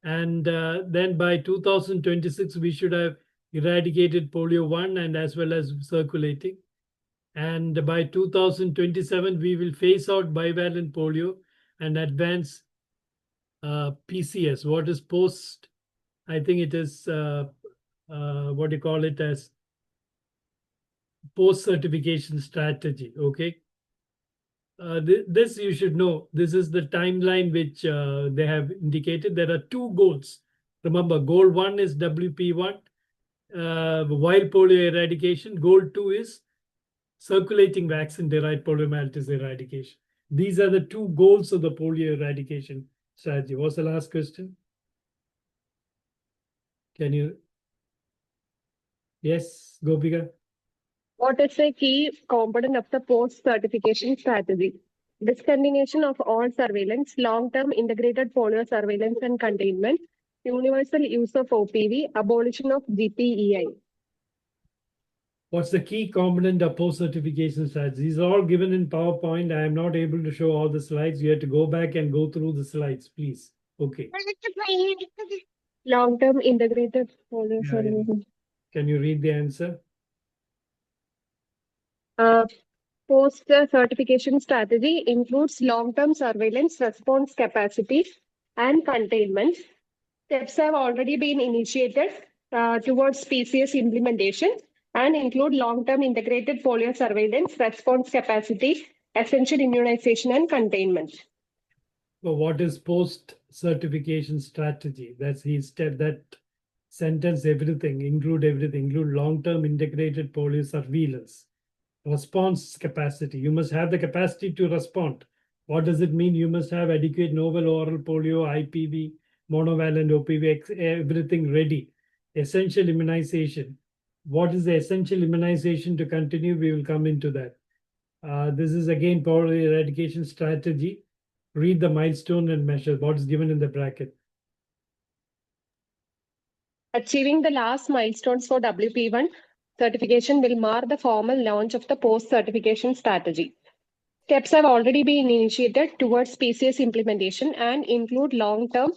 And then by 2026, we should have eradicated polio 1 and as well as circulating. And by 2027, we will phase out bivalent polio and advance PCS. What is post? I think it is what do you call it as post-certification strategy. Okay. This you should know. This is the timeline which they have indicated. There are 2 goals. Remember, goal 1 is WP1, wild polio eradication. Goal 2 is circulating vaccine-derived poliomyelitis eradication. These are the 2 goals of the polio eradication strategy. What's the last question? Can you? Yes, Gopika. What is a key component of the post-certification strategy? Discontinuation of all surveillance, long-term integrated polio surveillance and containment, universal use of OPV, abolition of GPEI. What's the key component of post-certification strategy? These are all given in PowerPoint. I am not able to show all the slides. You have to go back and go through the slides, please. Okay. Long-term integrated polio Yeah, surveillance. Can you read the answer? Post-certification strategy includes long-term surveillance, response capacity, and containment. Steps have already been initiated towards PCS implementation and include long-term integrated polio surveillance, response capacity, essential immunization, and containment. So what is post-certification strategy? That's that sentence, everything, include long-term integrated polio surveillance, response capacity. You must have the capacity to respond. What does it mean? You must have adequate novel oral polio, IPV, monovalent OPV, everything ready. Essential immunization. What is the essential immunization to continue? We will come into that. This is again polio eradication strategy. Read the milestone and measure what is given in the bracket. Achieving the last milestones for WP1 certification will mark the formal launch of the post-certification strategy. Steps have already been initiated towards PCS implementation and include long-term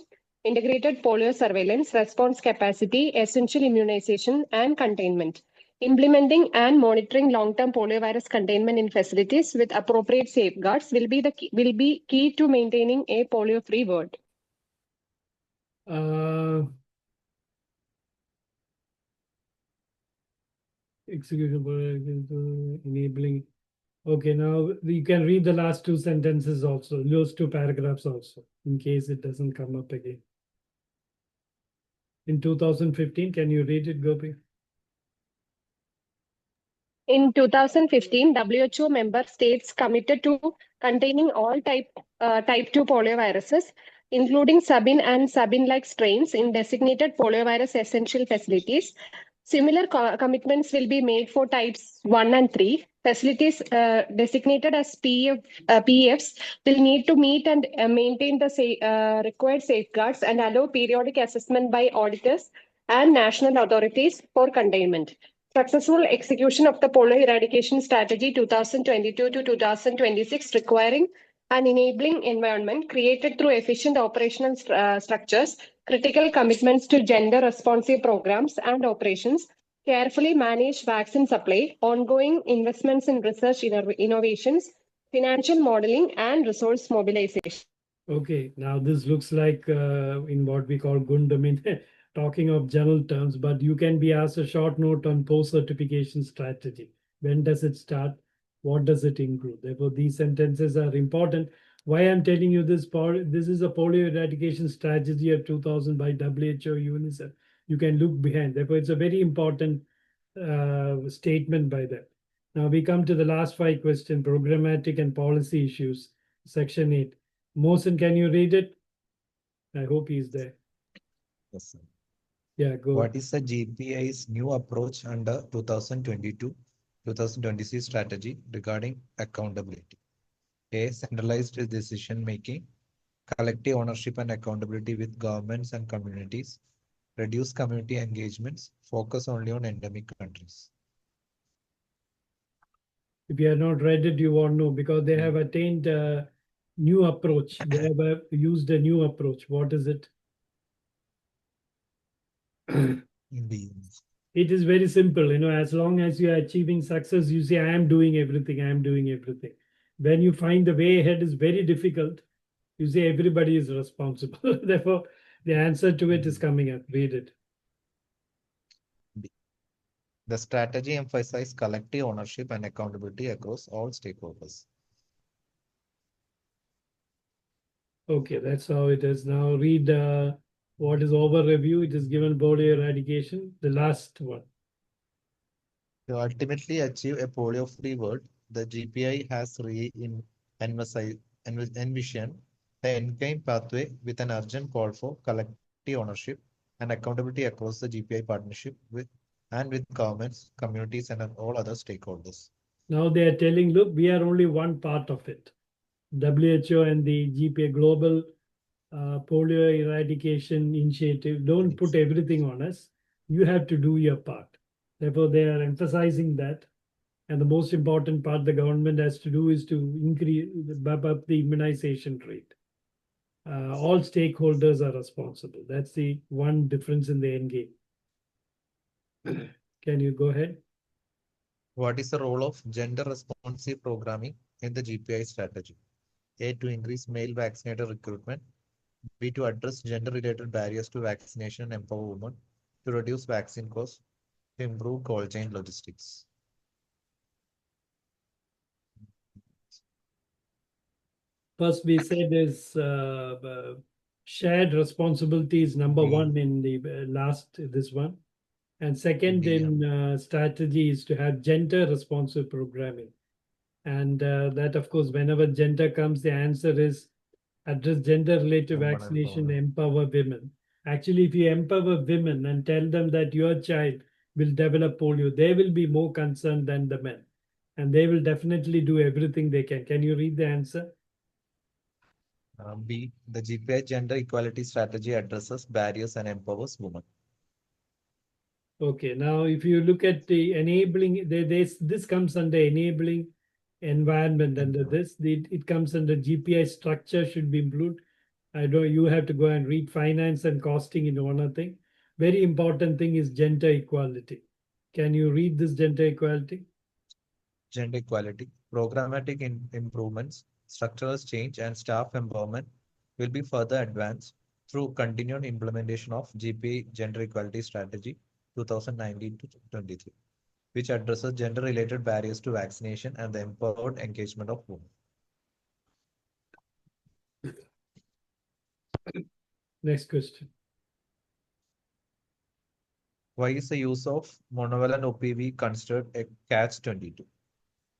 integrated polio surveillance, response capacity, essential immunization, and containment. Implementing and monitoring long-term poliovirus containment in facilities with appropriate safeguards will be key to maintaining a polio-free world. Execution enabling. Okay, now you can read the last two sentences also, those two paragraphs also, in case it doesn't come up again. In 2015, can you read it, Gopi? In 2015, WHO member states committed to containing all type 2 polioviruses, including Sabin and Sabin-like strains in designated poliovirus essential facilities. Similar commitments will be made for types 1 and 3. Facilities designated as PFs will need to meet and maintain the required safeguards and allow periodic assessment by auditors and national authorities for containment. Successful execution of the Polio Eradication Strategy 2022 to 2026 requiring an enabling environment created through efficient operational structures, critical commitments to gender-responsive programs and operations, carefully managed vaccine supply, ongoing investments in research innovations, financial modeling, and resource mobilization. Okay, now this looks like in what we call Gundamin, talking of general terms, but you can be asked a short note on post-certification strategy. When does it start? What does it include? Therefore, these sentences are important. Why I'm telling you this part, this is a polio eradication strategy of 2000 by WHO, UNICEF. You can look behind. Therefore, it's a very important statement by them. Now we come to the last 5 questions, programmatic and policy issues, section 8. Mohsen, can you read it? I hope he's there. Yes, sir. Yeah, go. What is the GPI's new approach under 2022-2026 strategy regarding accountability? A. Centralized decision making, collective ownership and accountability with governments and communities, reduce community engagements, focus only on endemic countries. If you have not read it, you won't know because they have attained a new approach. They have used a new approach. What is it? It is very simple. As long as you are achieving success, you say, I am doing everything. I am doing everything. When you find the way ahead is very difficult, you say everybody is responsible. Therefore, the answer to it is coming up. Read it. The strategy emphasizes collective ownership and accountability across all stakeholders. Okay, that's how it is. Now read what is overview. It is given polio eradication, the last one. To ultimately achieve a polio-free world, the GPI has envisioned the endgame pathway with an urgent call for collective ownership and accountability across the GPI partnership with governments, communities, and all other stakeholders. Now they are telling, look, we are only one part of it. WHO and the GPA Global Polio Eradication Initiative don't put everything on us. You have to do your part. Therefore, they are emphasizing that. And the most important part the government has to do is to bump up the immunization rate. All stakeholders are responsible. That's the one difference in the end game. Can you go ahead? What is the role of gender responsive programming in the GPI strategy? A, to increase male vaccinator recruitment. B, to address gender-related barriers to vaccination and empower women. To reduce vaccine costs. To improve cold chain logistics. First, we said is shared responsibility is number one in the this one. And second in strategy is to have gender responsive programming. And that, of course, whenever gender comes, the answer is address gender-related vaccination, empower women. Actually, if you empower women and tell them that your child will develop polio, they will be more concerned than the men. And they will definitely do everything they can. Can you read the answer? B, the GPI gender equality strategy addresses barriers and empowers women. Okay, now if you look at the enabling, this comes under enabling environment under this. It comes under GPI structure should be improved. I know you have to go and read finance and costing in one thing. Very important thing is gender equality. Can you read this gender equality? Gender equality, programmatic improvements, structural change, and staff empowerment will be further advanced through continued implementation of GPA Gender Equality Strategy 2019 to 23, which addresses gender-related barriers to vaccination and the empowered engagement of women. Next question. Why is the use of monovalent OPV considered a catch-22?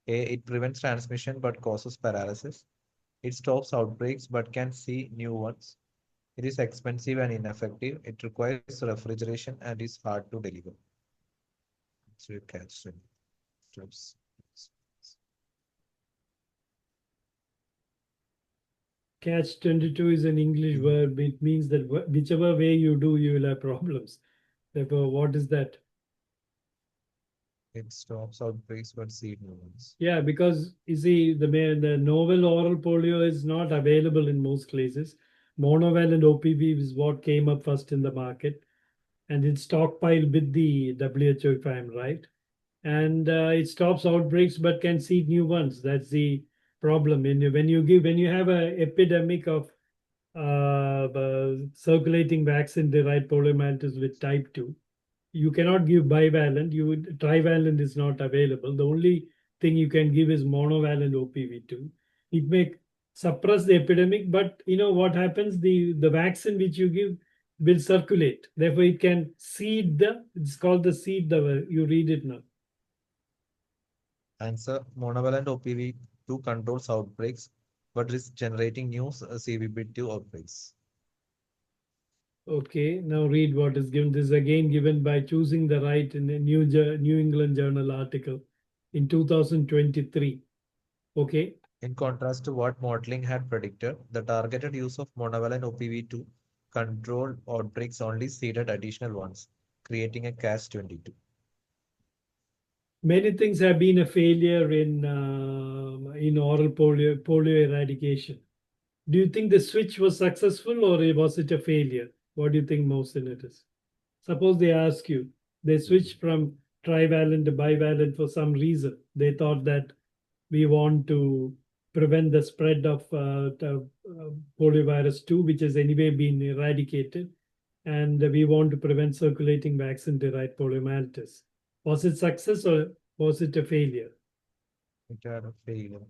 A. It prevents transmission but causes paralysis. It stops outbreaks but can see new ones. It is expensive and ineffective. It requires refrigeration and is hard to deliver. So catch 20. Stops. Catch 22 is an English word. It means that whichever way you do, you will have problems. Therefore, what is that? It stops outbreaks but see new ones. Yeah, because you see, the novel oral polio is not available in most places. Monovalent OPV is what came up first in the market, and it's stockpiled with the WHO, if I'm right. And it stops outbreaks but can seed new ones. That's the problem. When you have an epidemic of circulating vaccine derived poliomyelitis with type 2, you cannot give bivalent. Trivalent is not available. The only thing you can give is monovalent OPV2. It may suppress the epidemic, but you know what happens? The vaccine which you give will circulate. Therefore, it can seed it's called the seed. You read it now. Answer: monovalent OPV2 controls outbreaks but risks generating new CVB2 outbreaks. Okay, now read what is given. This is again given by choosing the right in a New England Journal article in 2023. Okay. In contrast to what modeling had predicted, the targeted use of monovalent OPV2 controlled outbreaks only seeded additional ones, creating a catch-22. Many things have been a failure in oral polio eradication. Do you think the switch was successful or was it a failure? What do you think, Mohsin, it is? Suppose they ask you, they switched from trivalent to bivalent for some reason. They thought that we want to prevent the spread of poliovirus 2, which has anyway been eradicated, and we want to prevent circulating vaccine-derived poliomyelitis. Was it success or was it a failure? It had a failure.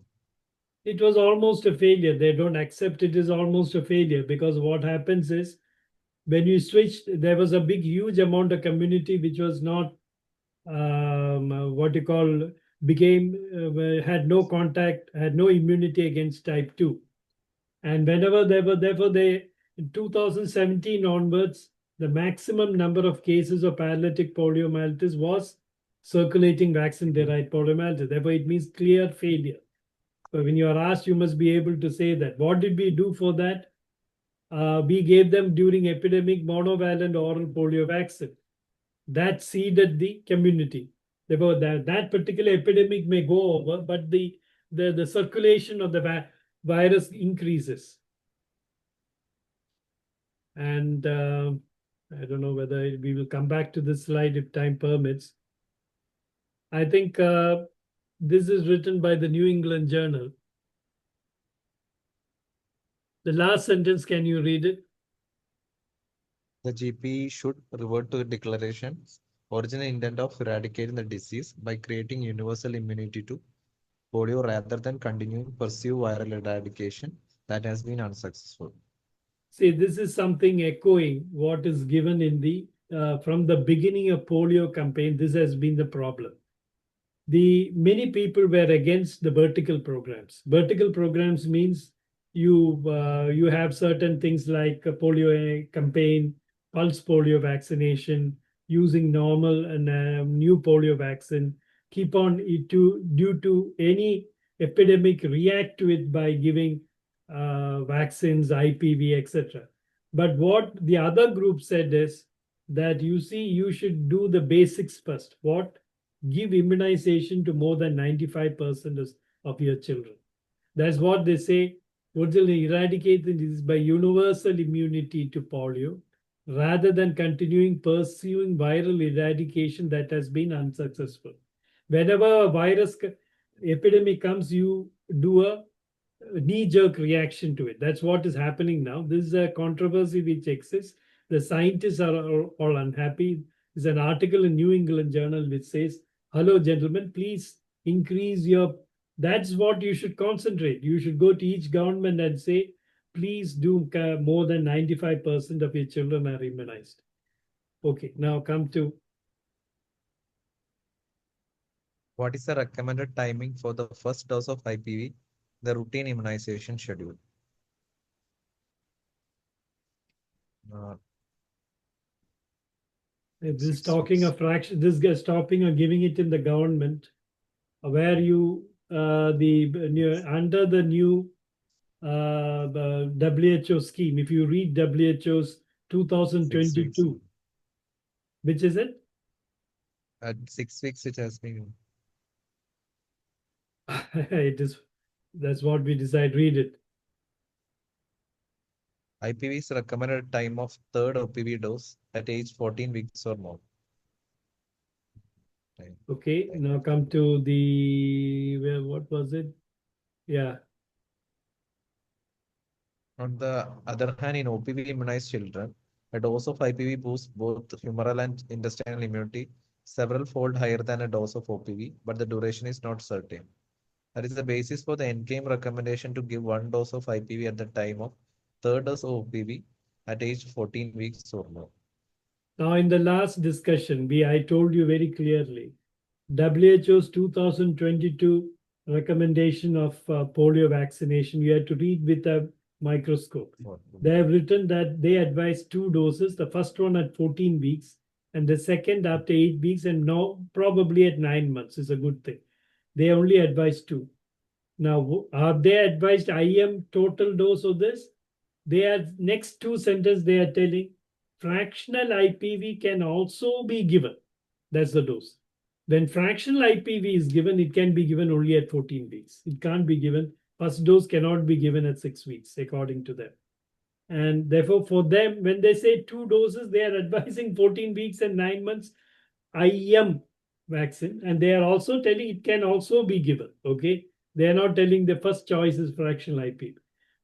It was almost a failure. They don't accept it is almost a failure because what happens is when you switched, there was a big, huge amount of community which was not what you call had no contact, had no immunity against type 2. And whenever therefore in 2017 onwards, the maximum number of cases of paralytic poliomyelitis was circulating vaccine-derived poliomyelitis. Therefore, it means clear failure. So when you are asked, you must be able to say that. What did we do for that? We gave them during epidemic monovalent oral polio vaccine. That seeded the community. Therefore, that particular epidemic may go over, but the circulation of the virus increases. And I don't know whether we will come back to this slide if time permits. I think this is written by the New England Journal. The last sentence, can you read it? The GP should revert to the declaration's original intent of eradicating the disease by creating universal immunity to polio rather than continuing to pursue viral eradication that has been unsuccessful. See, this is something echoing what is given in the from the beginning of polio campaign. This has been the problem. Many people were against the vertical programs. Vertical programs means you have certain things like a polio campaign, pulse polio vaccination, using normal and new polio vaccine. Keep on due to any epidemic, react to it by giving vaccines, IPV, etc. But what the other group said is that you should do the basics first. What? Give immunization to more than 95% of your children. That's what they say. What will eradicate this by universal immunity to polio. rather than continuing pursuing viral eradication that has been unsuccessful. Whenever a virus epidemic comes, you do a knee-jerk reaction to it. That's what is happening now. This is a controversy which exists. The scientists are all unhappy. There's an article in New England Journal which says, "Hello, gentlemen, please increase your." That's what you should concentrate. You should go to each government and say, "Please do more than 95% of your children are immunized." Okay, now come to What is the recommended timing for the first dose of IPV, the routine immunization schedule? Uh, this 6 talking weeks. a fraction. This guy's stopping or giving it in the government where you under the new WHO scheme. If you read WHO's 6 weeks. 2022, which is it? At 6 weeks, it has been. It is. That's what we decide. Read it. IPV is recommended time of third OPV dose at age 14 weeks or more. Okay. Now come to the what was it? Yeah. On the other hand, in OPV immunized children, a dose of IPV boosts both humoral and intestinal immunity several fold higher than a dose of OPV, but the duration is not certain. That is the basis for the endgame recommendation to give one dose of IPV at the time of third dose of OPV at age 14 weeks or more. Now, in the last discussion, I told you very clearly, WHO's 2022 recommendation of polio vaccination, you have to read with a microscope. They have written that they advise two doses, the first one at 14 weeks and the second after 8 weeks, and now probably at 9 months is a good thing. They only advise two. Now, are they advised IM total dose of this? They are next two sentences they are telling fractional IPV can also be given. That's the dose. When fractional IPV is given, it can be given only at 14 weeks. It can't be given. First dose cannot be given at 6 weeks, according to them. And therefore, for them, when they say two doses, they are advising 14 weeks and 9 months IM vaccine. And they are also telling it can also be given. Okay. They are not telling the first choice is fractional IPV.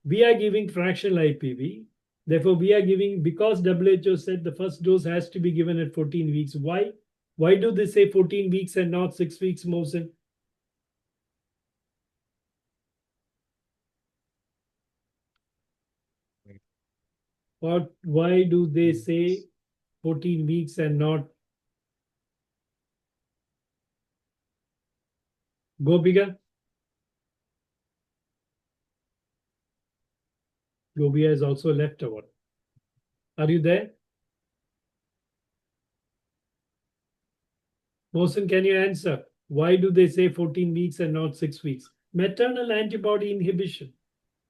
We are giving fractional IPV. Therefore, we are giving, because WHO said the first dose has to be given at 14 weeks. Why? Why do they say 14 weeks and not 6 weeks, Mohsen? Or why do they say 14 weeks and not Gopika? Gopika is also left over. Are you there? Mohsen, can you answer? Why do they say 14 weeks and not 6 weeks? Maternal antibody inhibition.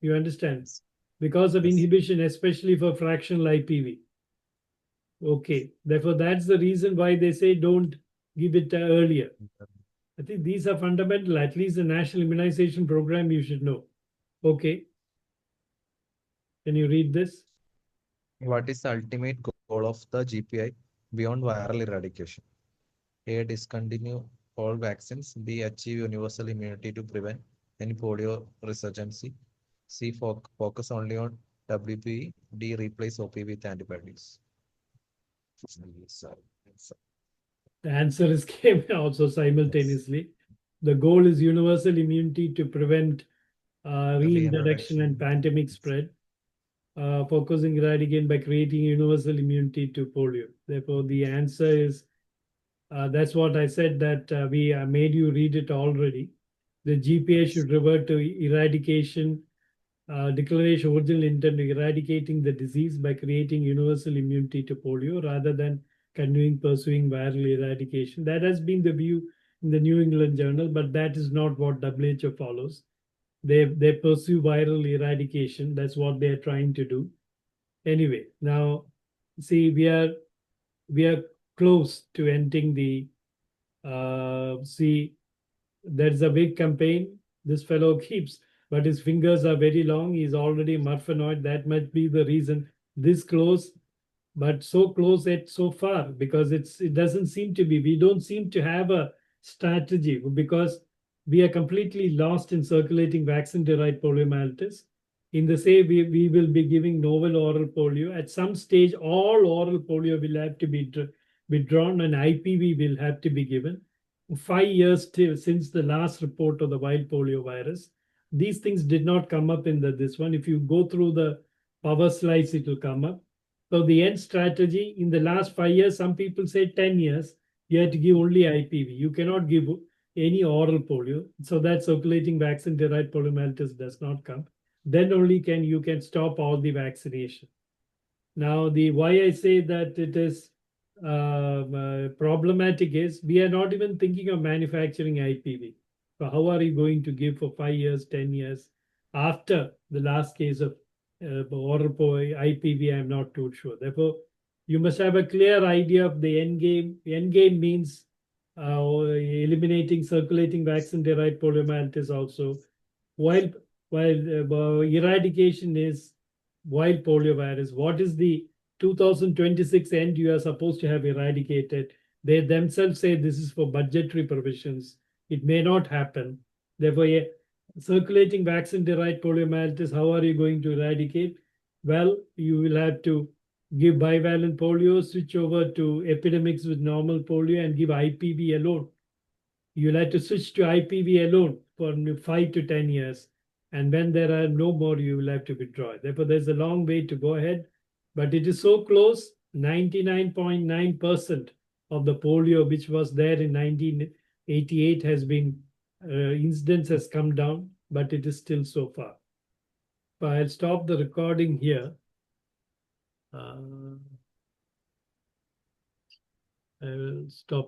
You understand? Because of inhibition, especially for fractional IPV. Okay. Therefore, that's the reason why they say don't give it earlier. I think these are fundamental. At least the National Immunization Program you should know. Okay. Can you read this? What is the ultimate goal of the GPI beyond viral eradication? A. Discontinue all vaccines. B. Achieve universal immunity to prevent any polio resurgency. C. Focus only on WPV. D. Replace OPV with antibodies. The answer is came also simultaneously. The goal is universal immunity to prevent reintroduction and pandemic spread. Focusing eradicate by creating universal immunity to polio. Therefore, the answer is that's what I said, that we made you read it already. The GPA should revert to eradication, declaration original intent of eradicating the disease by creating universal immunity to polio rather than continuing pursuing viral eradication. That has been the view in the New England Journal, but that is not what WHO follows. They pursue viral eradication. That's what they are trying to do. Anyway, now see, we are close to ending the see, there's a big campaign this fellow keeps, but his fingers are very long. He's already murphanoid. That might be the reason. This close, but so close yet so far, because it doesn't seem to be. We don't seem to have a strategy, because we are completely lost in circulating vaccine-derived poliomyelitis. In the same, we will be giving novel oral polio. At some stage, all oral polio will have to be withdrawn, and IPV will have to be given. 5 years since the last report of the wild polio virus, these things did not come up in this one. If you go through the power slides, it will come up. So the end strategy in the last 5 years, some people say 10 years, you have to give only IPV. You cannot give any oral polio. So that circulating vaccine-derived poliomyelitis does not come. Then only you can stop all the vaccination. Now, why I say that it is problematic is we are not even thinking of manufacturing IPV. So how are you going to give for 5 years, 10 years after the last case of oral IPV? I'm not too sure. Therefore, you must have a clear idea of the end game. The end game means eliminating circulating vaccine-derived poliomyelitis also, while eradication is wild polio virus. What is the 2026 end you are supposed to have eradicated? They themselves say this is for budgetary provisions. It may not happen. Therefore, circulating vaccine-derived poliomyelitis, how are you going to eradicate? Well, you will have to give bivalent polio, switch over to epidemics with normal polio, and give IPV alone. You'll have to switch to IPV alone for 5 to 10 years. And when there are no more, you will have to withdraw. Therefore, there's a long way to go ahead. But it is so close, 99.9% of the polio which was there in 1988 has been, incidence has come down, but it is still so far. So I'll stop the recording here. I will stop.